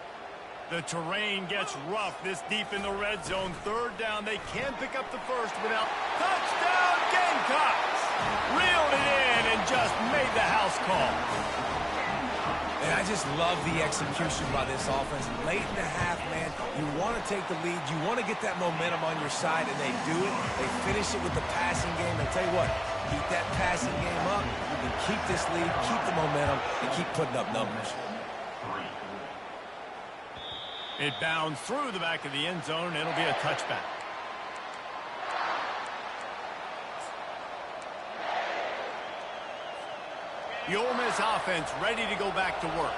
The terrain gets rough this deep in the red zone. Third down. They can't pick up the first without touchdown Gamecocks. Reeled it in and just made the house call. And I just love the execution by this offense. Late in the half, man, you want to take the lead. You want to get that momentum on your side, and they do it. They finish it with the passing game. And tell you what, keep that passing game up. You can keep this lead, keep the momentum, and keep putting up numbers. It bounds through the back of the end zone. It'll be a touchback. The Ole Miss offense ready to go back to work.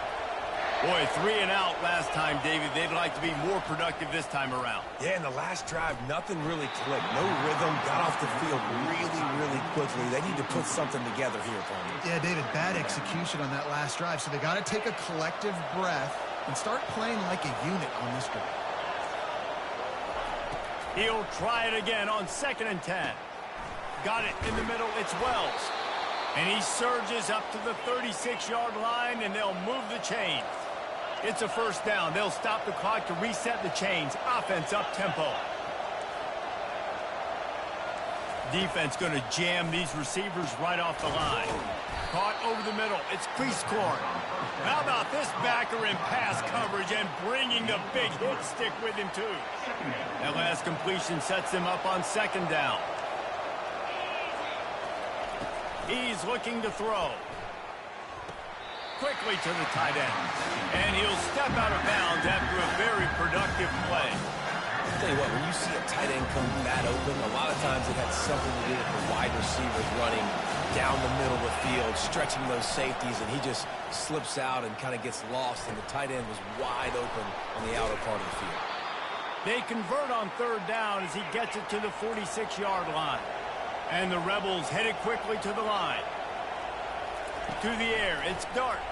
Boy, 3 and out last time, David. They'd like to be more productive this time around. Yeah, in the last drive, nothing really clicked. No rhythm, got off the field really quickly. They need to put something together here, Tony. Yeah, David, bad execution on that last drive, so they got to take a collective breath and start playing like a unit on this drive. He'll try it again on 2nd and 10. Got it in the middle. It's Wells. And he surges up to the 36-yard line, and they'll move the chains. It's a first down. They'll stop the clock to reset the chains. Offense up-tempo. Defense going to jam these receivers right off the line. Caught over the middle. It's Cleescorn. How about this backer in pass coverage and bringing the big hit stick with him, too. That last completion sets him up on 2nd down. He's looking to throw. Quickly to the tight end. And he'll step out of bounds after a very productive play. I'll tell you what, when you see a tight end come that open, a lot of times it had something to do with the wide receivers running down the middle of the field, stretching those safeties, and he just slips out and kind of gets lost, and the tight end was wide open on the outer part of the field. They convert on 3rd down as he gets it to the 46-yard line. And the Rebels headed quickly to the line. To the air, it's Dart.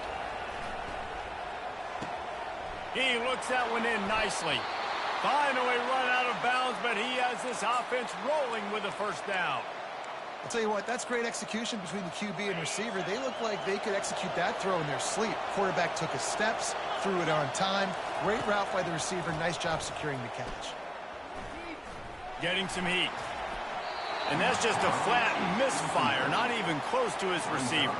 He looks that one in nicely. Finally run out of bounds, but he has this offense rolling with a first down. I'll tell you what, that's great execution between the QB and receiver. They look like they could execute that throw in their sleep. Quarterback took his steps, threw it on time. Great route by the receiver. Nice job securing the catch. Getting some heat. And that's just a flat misfire, not even close to his receiver.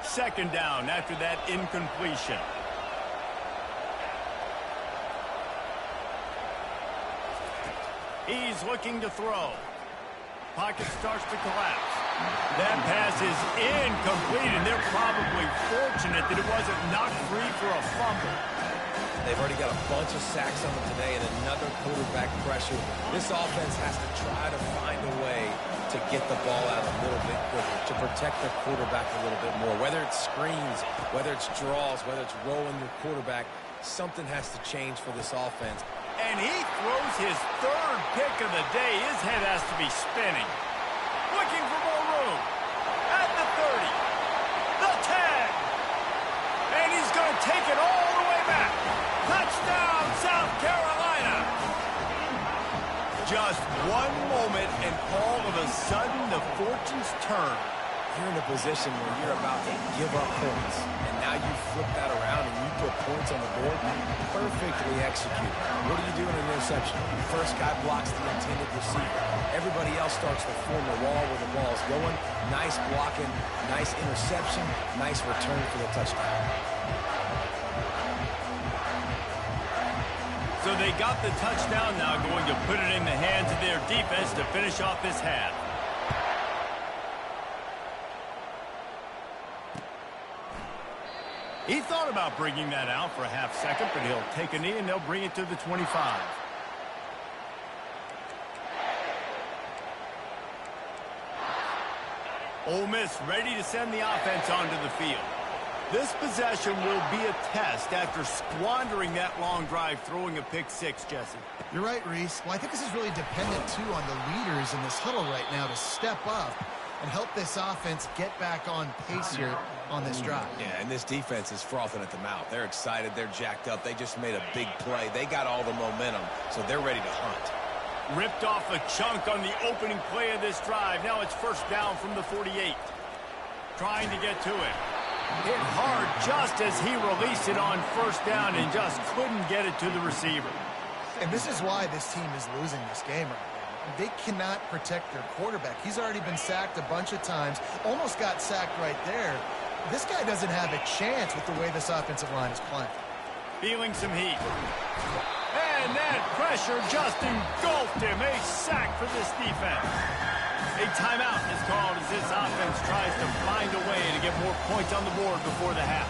Second down after that incompletion. He's looking to throw. Pocket starts to collapse. That pass is incomplete, and they're probably fortunate that it wasn't knocked free for a fumble. They've already got a bunch of sacks on them today and another quarterback pressure. This offense has to try to find a way to get the ball out a little bit quicker, to protect the quarterback a little bit more. Whether it's screens, whether it's draws, whether it's rolling your quarterback, something has to change for this offense. And he throws his 3rd pick of the day. His head has to be spinning. Looking for more room. At the 30. The 10. And he's going to take it all the way back. Touchdown, South Carolina. Just one moment, and all of a sudden, the fortunes turn. You're in a position where you're about to give up points, and now you flip that around and you put points on the board. Perfectly executed. What do you do in an interception? First guy blocks the intended receiver. Everybody else starts to form a wall where the ball's going. Nice blocking, nice interception, nice return for the touchdown. So they got the touchdown, now going to put it in the hands of their defense to finish off this half. He thought about bringing that out for a half second, but he'll take a knee and they'll bring it to the 25. Ole Miss ready to send the offense onto the field. This possession will be a test after squandering that long drive, throwing a pick six, Jesse. You're right, Reese. Well, I think this is really dependent, too, on the leaders in this huddle right now to step up and help this offense get back on pace here on this drive. Yeah, and this defense is frothing at the mouth. They're excited. They're jacked up. They just made a big play. They got all the momentum, so they're ready to hunt. Ripped off a chunk on the opening play of this drive. Now it's first down from the 48. Trying to get to it. Hit hard just as he released it on first down and just couldn't get it to the receiver. And this is why this team is losing this game right now. They cannot protect their quarterback. He's already been sacked a bunch of times. Almost got sacked right there. This guy doesn't have a chance with the way this offensive line is playing. Feeling some heat. And that pressure just engulfed him. A sack for this defense. A timeout is called as this offense tries to find a way to get more points on the board before the half.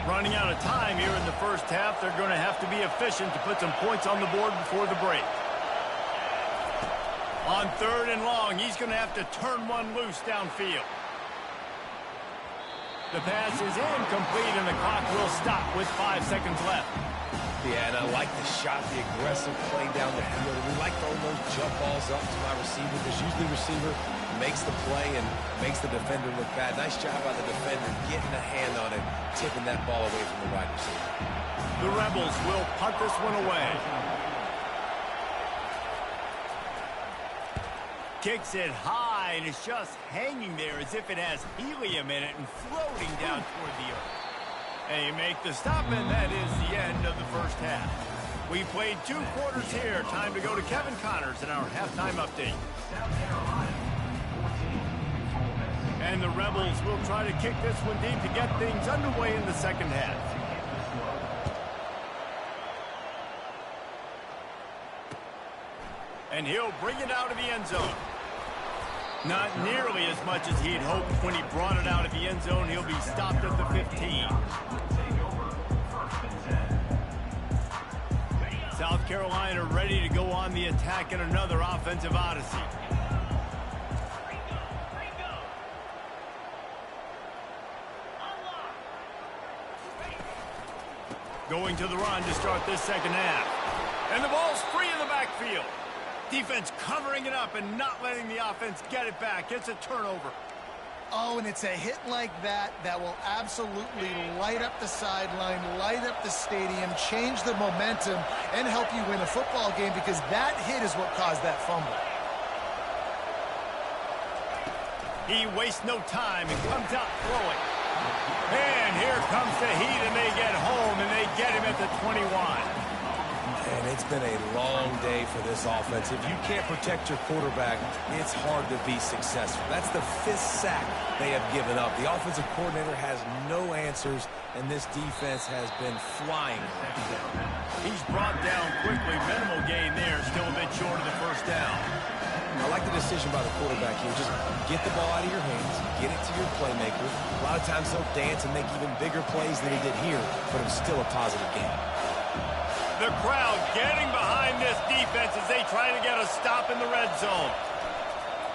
Running out of time here in the first half. They're going to have to be efficient to put some points on the board before the break. On third and long, he's going to have to turn one loose downfield. The pass is incomplete, and the clock will stop with 5 seconds left. Yeah, and I like the shot, the aggressive play down the field. We like throwing those jump balls up to my receiver because usually the receiver makes the play and makes the defender look bad. Nice job by the defender getting a hand on it, tipping that ball away from the wide receiver. The Rebels will punt this one away. Kicks it high, and it's just hanging there as if it has helium in it and floating down toward the earth. They make the stop, and that is the end of the first half. We played 2 quarters here. Time to go to Kevin Connors in our halftime update. And the Rebels will try to kick this one deep to get things underway in the second half. And he'll bring it out of the end zone. Not nearly as much as he'd hoped when he brought it out of the end zone. He'll be stopped at the 15. South Carolina ready to go on the attack in another offensive odyssey. Going to the run to start this second half. And the ball's free in the backfield. Defense covering it up and not letting the offense get it back. It's a turnover. Oh, and it's a hit like that that will absolutely light up the sideline, light up the stadium, change the momentum, and help you win a football game because that hit is what caused that fumble. He wastes no time and comes out throwing. And here comes the heat, and they get home, and they get him at the 21. And it's been a long day for this offense. If you can't protect your quarterback, it's hard to be successful. That's the 5th sack they have given up. The offensive coordinator has no answers, and this defense has been flying. He's brought down quickly. Minimal gain there. Still a bit short of the first down. I like the decision by the quarterback here. Just get the ball out of your hands, get it to your playmaker. A lot of times he'll dance and make even bigger plays than he did here, but it was still a positive game. The crowd getting behind this defense as they try to get a stop in the red zone.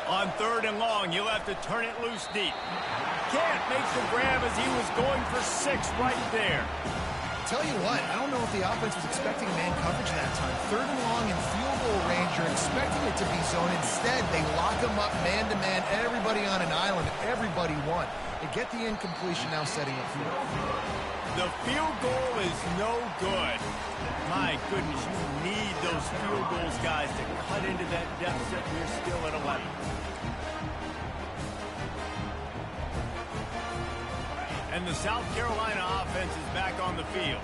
On third and long, he'll have to turn it loose deep. Can't make the grab as he was going for 6 right there. Tell you what, I don't know if the offense was expecting man coverage that time. Third and long in field goal range, you're expecting it to be zone. Instead, they lock them up man-to-man, everybody on an island, everybody won. They get the incompletion now setting up field. The field goal is no good. My goodness, you need those field goals, guys, to cut into that deficit, and you're still at 11. And the South Carolina offense is back on the field.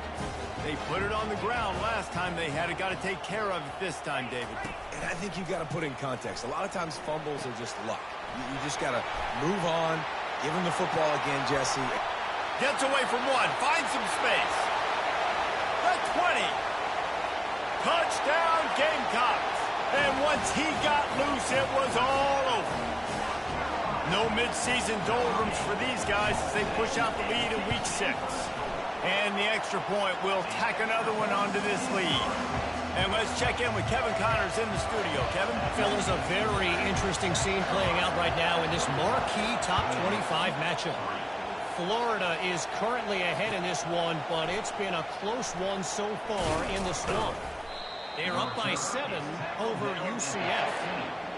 They put it on the ground last time they had it. Got to take care of it this time, David. And I think you've got to put in context. A lot of times fumbles are just luck. You just got to move on, give him the football again, Jesse. Gets away from one, finds some space. The 20. Touchdown, Gamecocks. And once he got loose, it was all over. No midseason doldrums for these guys as they push out the lead in Week 6. And the extra point will tack another one onto this lead. And let's check in with Kevin Connors in the studio. Kevin? Fellas, a very interesting scene playing out right now in this marquee top 25 matchup. Florida is currently ahead in this one, but it's been a close one so far in the swamp. They're up by 7 over UCF.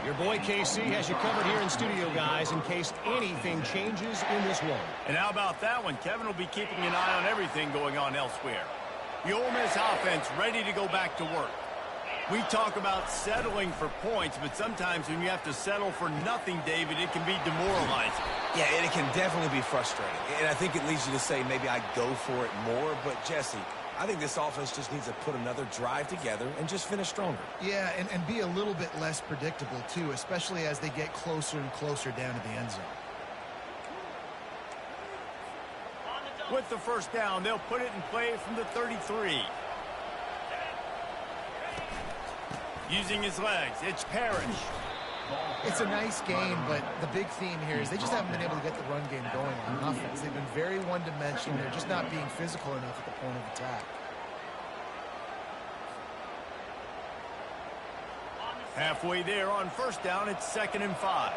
Your boy KC has you covered here in studio, guys, in case anything changes in this one. And how about that one? Kevin will be keeping an eye on everything going on elsewhere. The Ole Miss offense ready to go back to work. We talk about settling for points, but sometimes when you have to settle for nothing, David, it can be demoralizing. Yeah, and it can definitely be frustrating. And I think it leads you to say maybe I go for it more. But, Jesse, I think this offense just needs to put another drive together and just finish stronger. Yeah, and be a little bit less predictable, too, especially as they get closer and closer down to the end zone. With the first down, they'll put it in play from the 33. Using his legs, it's Parrish. It's a nice game, but the big theme here is they just haven't been able to get the run game going on offense. They've been very one-dimensional. They're just not being physical enough at the point of attack. Halfway there on first down, it's 2nd and 5.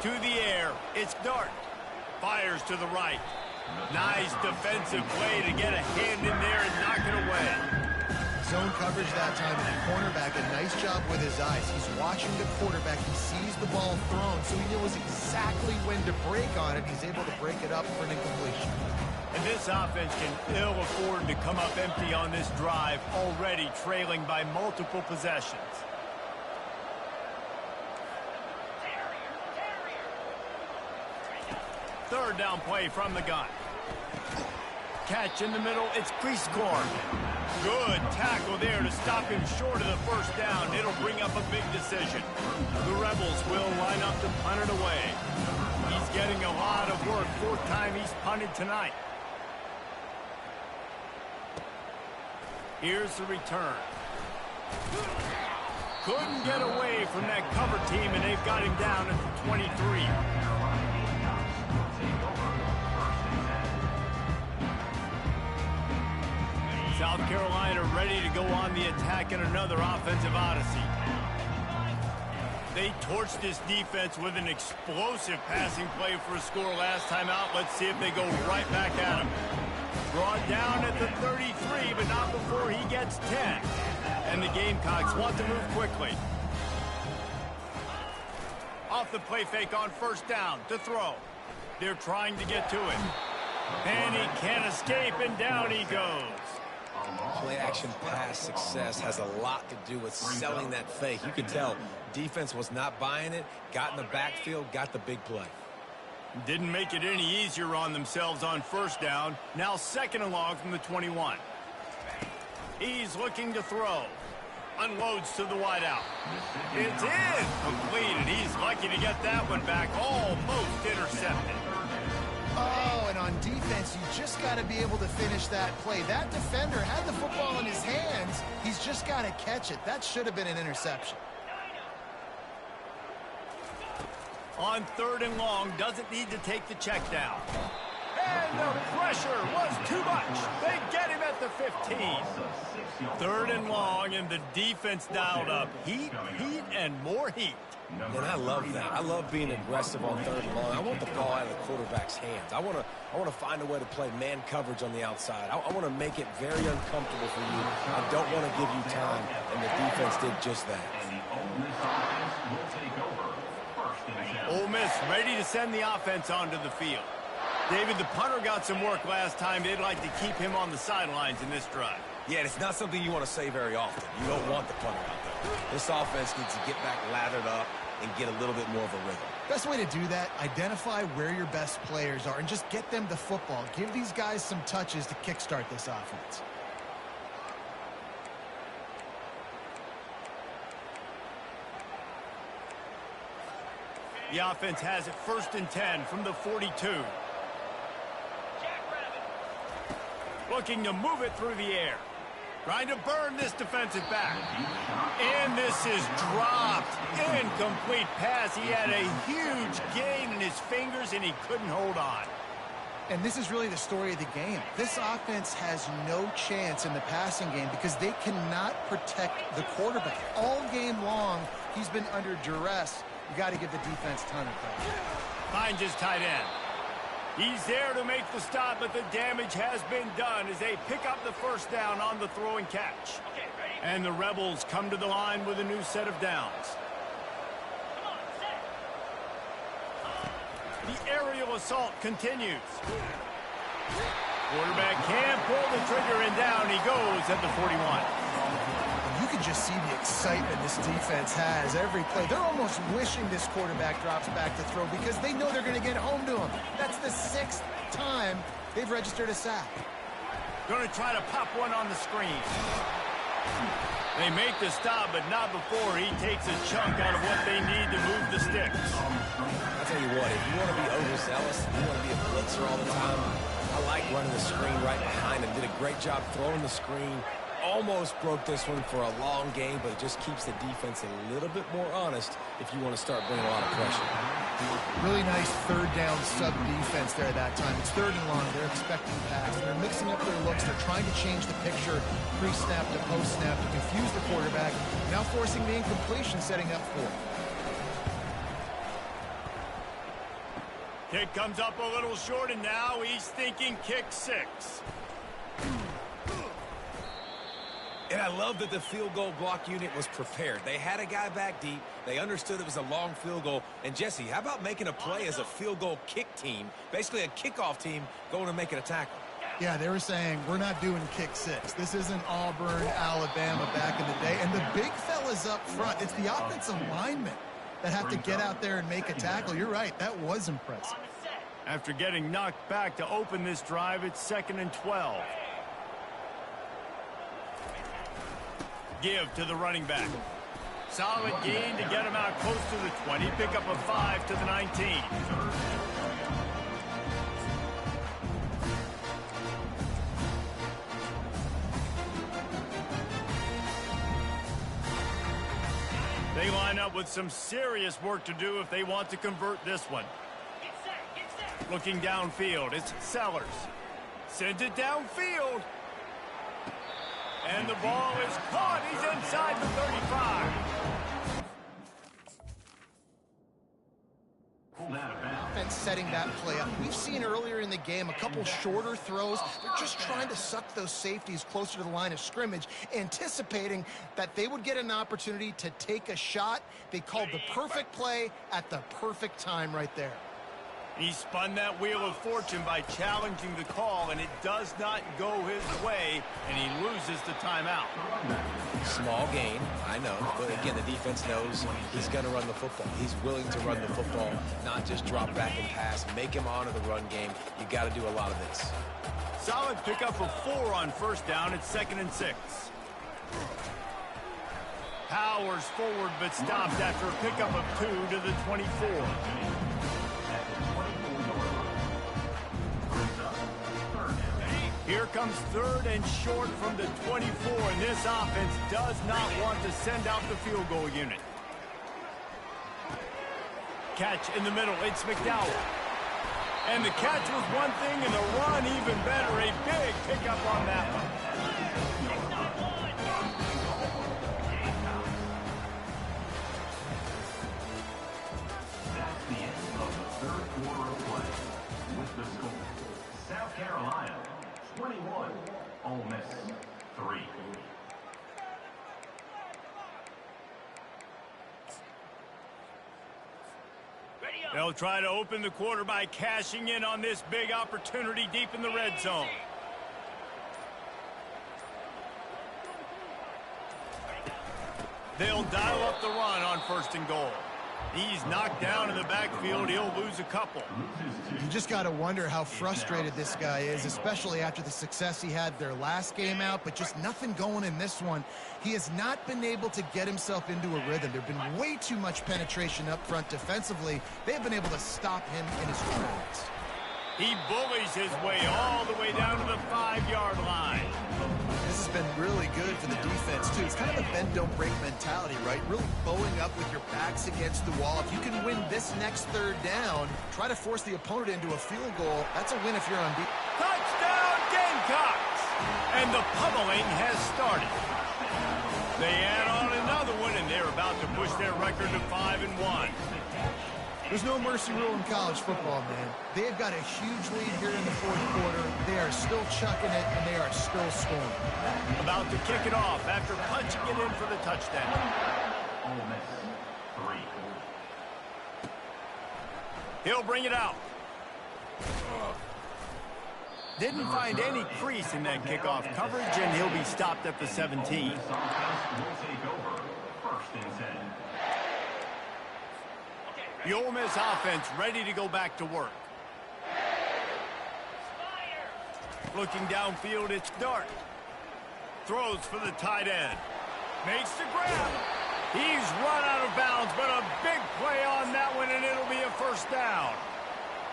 To the air, it's Dart. Fires to the right. Nice defensive play to get a hand in there and knock it away. Zone coverage that time, and the cornerback, a nice job with his eyes. He's watching the quarterback. He sees the ball thrown, so he knows exactly when to break on it. He's able to break it up for an incompletion. And this offense can ill afford to come up empty on this drive, already trailing by multiple possessions. Third down play from the gun. Catch in the middle, it's Creascorn. Good tackle there to stop him short of the first down. It'll bring up a big decision. The Rebels will line up to punt it away. He's getting a lot of work. 4th time he's punted tonight. Here's the return. Couldn't get away from that cover team, and they've got him down at the 23. South Carolina ready to go on the attack in another offensive odyssey. They torched this defense with an explosive passing play for a score last time out. Let's see if they go right back at him. Brought down at the 33, but not before he gets 10. And the Gamecocks want to move quickly. Off the play fake on first down to throw. They're trying to get to it. And he can't escape, and down he goes. Play-action pass success has a lot to do with selling that fake. You could tell defense was not buying it, got in the backfield, got the big play. Didn't make it any easier on themselves on first down. Now 2nd and long from the 21. He's looking to throw. Unloads to the wideout. It's in. Completed. He's lucky to get that one back. Almost intercepted. Oh, and on defense, you just got to be able to finish that play. That defender had the football in his hands. He's just got to catch it. That should have been an interception. On 3rd and long, doesn't need to take the check down. And the pressure was too much. They get him at the 15. 3rd and long, and the defense dialed up. Heat, and more heat. And I love that. I love being aggressive on 3rd and long. I want the ball out of the quarterback's hands. I want to find a way to play man coverage on the outside. I want to make it very uncomfortable for you. I don't want to give you time, and the defense did just that. Ole Miss ready to send the offense onto the field. David, the punter got some work last time. They'd like to keep him on the sidelines in this drive. Yeah, it's not something you want to say very often. You don't want the punter out there. This offense needs to get back lathered up and get a little bit more of a rhythm. Best way to do that, identify where your best players are and just get them the football. Give these guys some touches to kickstart this offense. The offense has it 1st and 10 from the 42. Looking to move it through the air. Trying to burn this defensive back. And this is dropped. Incomplete pass. He had a huge gain in his fingers, and he couldn't hold on. And this is really the story of the game. This offense has no chance in the passing game because they cannot protect the quarterback. All game long, he's been under duress. You got to give the defense a ton of credit. Finds his tight end. He's there to make the stop, but the damage has been done as they pick up the first down on the throw and catch. And the Rebels come to the line with a new set of downs. The aerial assault continues. Quarterback can't pull the trigger, and down he goes at the 41. You can just see the excitement this defense has every play. They're almost wishing this quarterback drops back to throw because they know they're going to get home to him. That's the 6th time they've registered a sack. Going to try to pop one on the screen. They make the stop, but not before he takes a chunk out of what they need to move the sticks. I'll tell you what, if you want to be overzealous, if you want to be a blitzer all the time, I like running the screen right behind him. Did a great job throwing the screen. Almost broke this one for a long game, but it just keeps the defense a little bit more honest if you want to start bringing a lot of pressure. Really nice third down sub defense there that time. It's 3rd and long. They're expecting pass. They're mixing up their looks. They're trying to change the picture pre-snap to post-snap to confuse the quarterback. Now forcing the incompletion, setting up 4th. Kick comes up a little short, and now he's thinking kick 6. And I love that the field goal block unit was prepared. They had a guy back deep. They understood it was a long field goal. And, Jesse, how about making a play as a field goal kick team, basically a kickoff team, going and making a tackle? Yeah, they were saying, we're not doing kick 6. This isn't Auburn, Alabama back in the day. And the big fellas up front, it's the offensive linemen that have to get out there and make a tackle. You're right, that was impressive. After getting knocked back to open this drive, it's 2nd and 12. Give to the running back. Solid gain to get him out close to the 20. Pick up a 5 to the 19. They line up with some serious work to do if they want to convert this one. Looking downfield, it's Sellers. Sends it downfield. And the ball is caught. He's inside the 35. Offense setting that play up. We've seen earlier in the game a couple shorter throws. They're just trying to suck those safeties closer to the line of scrimmage, anticipating that they would get an opportunity to take a shot. They called the perfect play at the perfect time right there. He spun that wheel of fortune by challenging the call, and it does not go his way, and he loses the timeout. Small gain, I know, but again, the defense knows he's going to run the football. He's willing to run the football, not just drop back and pass, make him honor the run game. You got to do a lot of this. Solid pickup of 4 on first down. It's 2nd and 6. Powers forward, but stopped after a pickup of 2 to the 24. Here comes 3rd and short from the 24, and this offense does not want to send out the field goal unit. Catch in the middle, it's McDowell. And the catch was one thing, and the run even better. A big pickup on that one. That's the end of the 3rd quarter of play. With the score, South Carolina 21, Ole Miss 3. They'll try to open the quarter by cashing in on this big opportunity deep in the red zone. They'll dial up the run on 1st and goal. He's knocked down in the backfield. He'll lose a couple. You just got to wonder how frustrated this guy is, especially after the success he had their last game out, but just nothing going in this one. He has not been able to get himself into a rhythm. There's been way too much penetration up front defensively. They've been able to stop him in his tracks. He bullies his way all the way down to the 5-yard line. This has been really good kind of a bend-don't-break mentality, right? Really bowing up with your backs against the wall. If you can win this next third down, try to force the opponent into a field goal, that's a win if you're on defense. Touchdown, Gamecocks! And the pummeling has started. They add on another one, and they're about to push their record to 5-1. There's no mercy rule in college football, man. They've got a huge lead here in the fourth quarter. They are still chucking it, and they are still scoring. About to kick it off after punching it in for the touchdown. Ole Miss 3. He'll bring it out. Didn't find any crease in that kickoff coverage, and he'll be stopped at the 17. This offense will take over 1st and 10. The Ole Miss offense ready to go back to work. Looking downfield, it's Dart. Throws for the tight end. Makes the grab. He's run out of bounds, but a big play on that one, and it'll be a first down.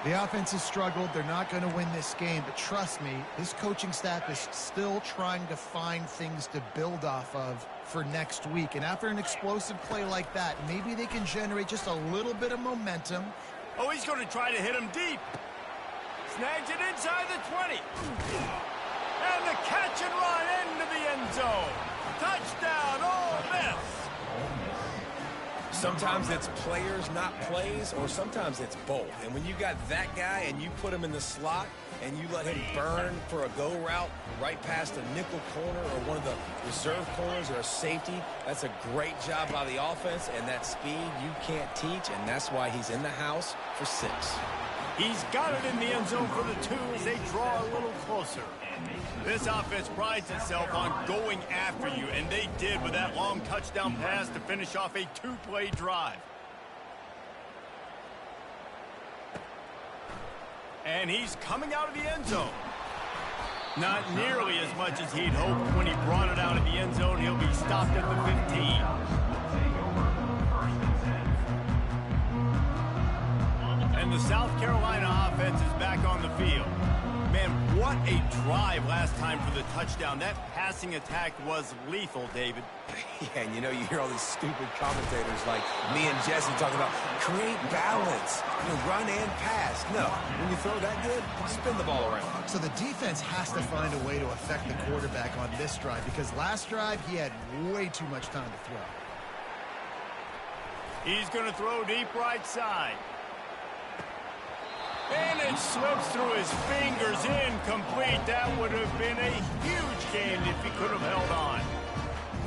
The offense has struggled. They're not going to win this game, but trust me, this coaching staff is still trying to find things to build off of for next week. And after an explosive play like that, maybe they can generate just a little bit of momentum. Oh, he's going to try to hit him deep. Snags it inside the 20. And the catch and run into the end zone. Touchdown, Ole Miss. Sometimes it's players, not plays, or sometimes it's both. And when you got that guy and you put him in the slot and you let him burn for a go route right past a nickel corner or one of the reserve corners or a safety, that's a great job by the offense, and that speed you can't teach, and that's why he's in the house for 6. He's got it in the end zone for the 2 as they draw a little closer. This offense prides itself on going after you, and they did with that long touchdown pass to finish off a 2-play drive. And he's coming out of the end zone. Not nearly as much as he'd hoped when he brought it out of the end zone. He'll be stopped at the 15. And the South Carolina offense is back on the field. Man, what a drive last time for the touchdown. That passing attack was lethal, David. Yeah, and you hear all these stupid commentators like me and Jesse talking about create balance, run and pass. No, when you throw that good, spin the ball around. So the defense has to find a way to affect the quarterback on this drive, because last drive he had way too much time to throw. He's going to throw deep right side. And it slips through his fingers, incomplete. That would have been a huge gain if he could have held on.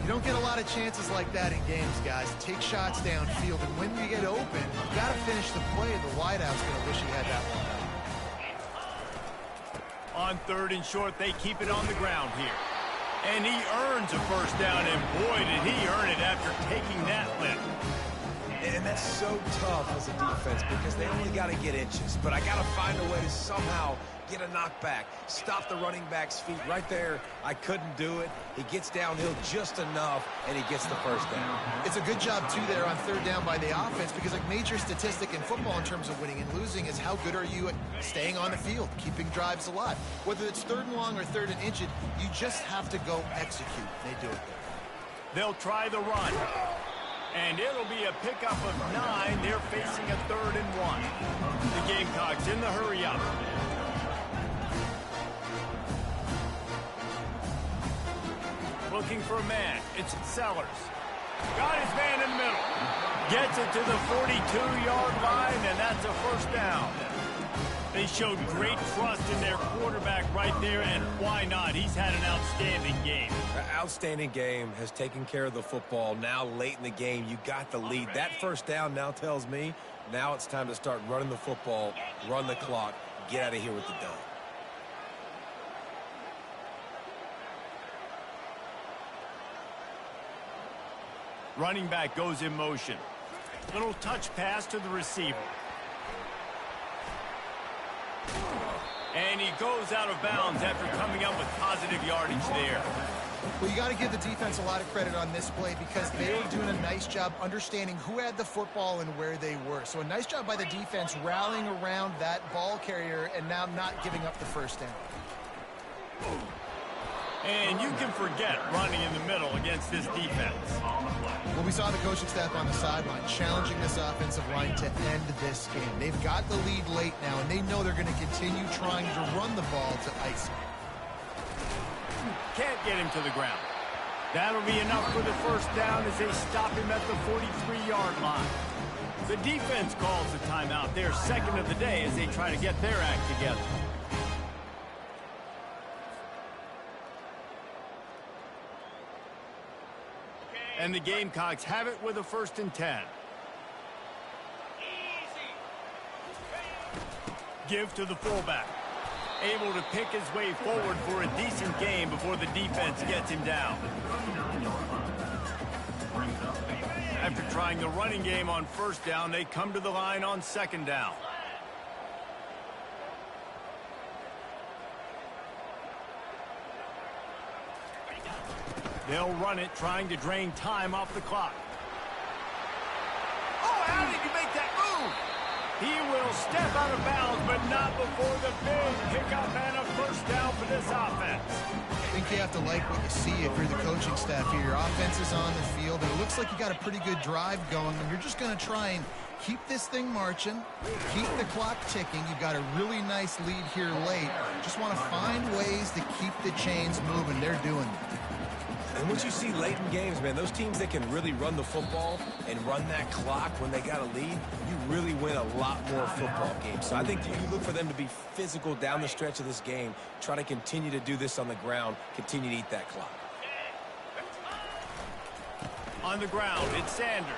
You don't get a lot of chances like that in games, guys. Take shots downfield, and when you get open, you got to finish the play. The wideout's going to wish he had that one. On 3rd and short, they keep it on the ground here. And he earns a first down, and boy, did he earn it after taking that lift. And that's so tough as a defense because they only got to get inches. But I got to find a way to somehow get a knockback, stop the running back's feet right there. I couldn't do it. He gets downhill just enough, and he gets the first down. It's a good job, too, there on 3rd down by the offense, because a major statistic in football in terms of winning and losing is how good are you at staying on the field, keeping drives alive. Whether it's 3rd and long or 3rd and inches, you just have to go execute. They do it there. They'll try the run. And it'll be a pickup of 9. They're facing a 3rd and 1. The Gamecocks in the hurry up. Looking for a man. It's Sellers. Got his man in the middle. Gets it to the 42-yard line, and that's a first down. They showed great trust in their quarterback right there, and why not? He's had an outstanding game. An outstanding game, has taken care of the football. Now late in the game, you got the lead. That first down now tells me now it's time to start running the football, run the clock, get out of here with the dub. Running back goes in motion. Little touch pass to the receiver. And he goes out of bounds after coming up with positive yardage there. Well, you got to give the defense a lot of credit on this play because they were doing a nice job understanding who had the football and where they were. So a nice job by the defense rallying around that ball carrier and now not giving up the first down. And you can forget running in the middle against this defense. Well, we saw the coaching staff on the sideline challenging this offensive line to end this game. They've got the lead late now, and they know they're going to continue trying to run the ball to ice him. Can't get him to the ground. That'll be enough for the first down as they stop him at the 43-yard line. The defense calls the timeout, their second of the day, as they try to get their act together. And the Gamecocks have it with a 1st and 10. Give to the fullback. Able to pick his way forward for a decent game before the defense gets him down. After trying the running game on 1st down, they come to the line on 2nd down. They'll run it, trying to drain time off the clock. Oh, how did he make that move? He will step out of bounds, but not before the big pickup and a 1st down for this offense. I think you have to like what you see if you're the coaching staff here. Your offense is on the field, and it looks like you got a pretty good drive going, and you're just going to try and keep this thing marching, keep the clock ticking. You've got a really nice lead here late. Just want to find ways to keep the chains moving. They're doing it. And what you see late in games, man, those teams that can really run the football and run that clock when they got a lead, you really win a lot more football games. So I think you look for them to be physical down the stretch of this game, try to continue to do this on the ground, continue to eat that clock. On the ground, it's Sanders.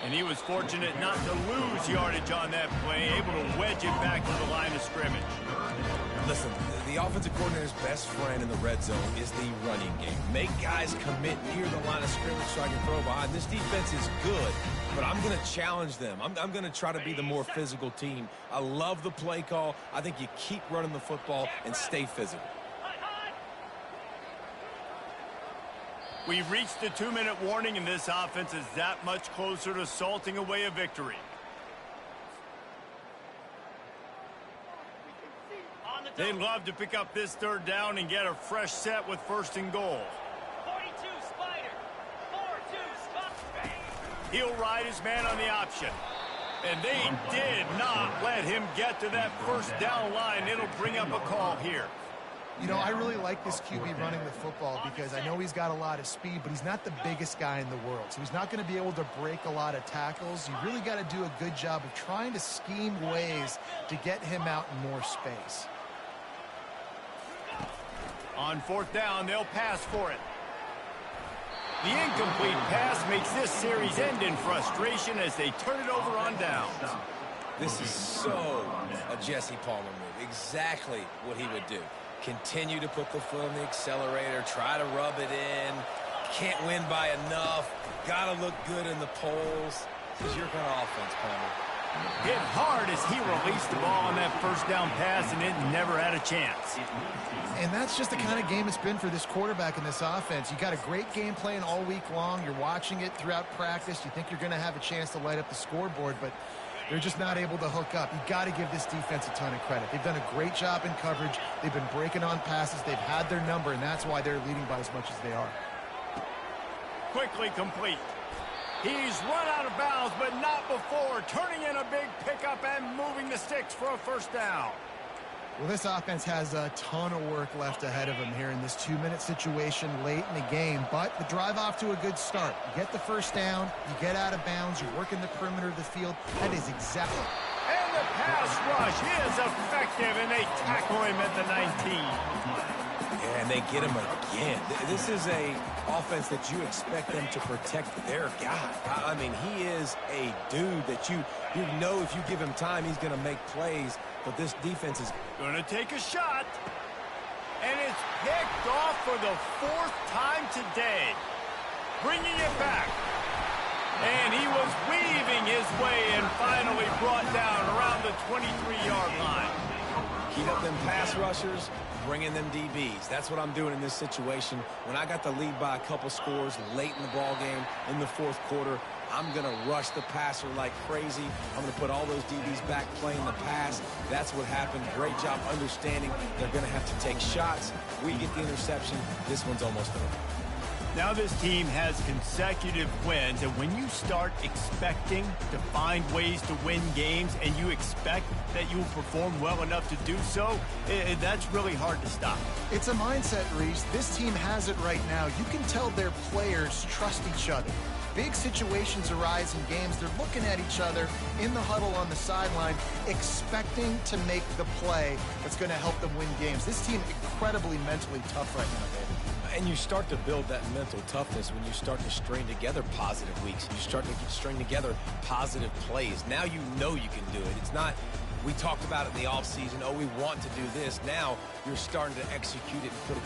And he was fortunate not to lose yardage on that play, able to wedge it back to the line of scrimmage. Listen, the offensive coordinator's best friend in the red zone is the running game. Make guys commit near the line of scrimmage so I can throw behind. This defense is good, but I'm going to challenge them. I'm going to try to be the more physical team. I love the play call. I think you keep running the football and stay physical. We've reached the 2-minute warning, and this offense is that much closer to salting away a victory. They'd love to pick up this 3rd down and get a fresh set with 1st and goal. 42 Spider. 4-2 Spider. He'll ride his man on the option. And they did not let him get to that 1st down line. It'll bring up a call here. You know, I really like this QB running the football because I know he's got a lot of speed, but he's not the biggest guy in the world. So he's not going to be able to break a lot of tackles. You really got to do a good job of trying to scheme ways to get him out in more space. On 4th down, they'll pass for it. The incomplete pass makes this series end in frustration as they turn it over on downs. This is so a Jesse Palmer move. Exactly what he would do. Continue to put the foot on the accelerator, try to rub it in. Can't win by enough. Got to look good in the polls. This is your kind of offense, Palmer. Hit hard as he released the ball on that 1st down pass, and it never had a chance. And that's just the kind of game it's been for this quarterback in this offense. You got a great game plan all week long. You're watching it throughout practice. You think you're going to have a chance to light up the scoreboard, but they're just not able to hook up. You got to give this defense a ton of credit. They've done a great job in coverage. They've been breaking on passes. They've had their number, and that's why they're leading by as much as they are. Quickly complete. He's run out of bounds, but not before turning in a big pickup and moving the sticks for a 1st down. Well, this offense has a ton of work left ahead of them here in this 2-minute situation late in the game, but the drive off to a good start. You get the 1st down, you get out of bounds, you're working the perimeter of the field. That is exactly. And the pass rush is effective, and they tackle him at the 19. And they get him again. This is a offense that you expect them to protect their guy. I mean, he is a dude that you know if you give him time, he's going to make plays. But this defense is going to take a shot. And it's picked off for the 4th time today. Bringing it back. And he was weaving his way and finally brought down around the 23-yard line. Keep up them pass rushers, bringing them DBs. That's what I'm doing in this situation. When I got the lead by a couple scores late in the ball game in the 4th quarter, I'm going to rush the passer like crazy. I'm going to put all those DBs back playing the pass. That's what happened. Great job understanding they're going to have to take shots. We get the interception. This one's almost over. Now this team has consecutive wins, and when you start expecting to find ways to win games and you expect that you will perform well enough to do so, that's really hard to stop. It's a mindset, Reese. This team has it right now. You can tell their players trust each other. Big situations arise in games. They're looking at each other in the huddle on the sideline, expecting to make the play that's going to help them win games. This team incredibly mentally tough right now, David. And you start to build that mental toughness when you start to string together positive weeks. You start to string together positive plays. Now you know you can do it. It's not, we talked about it in the offseason, oh, we want to do this. Now you're starting to execute it and put it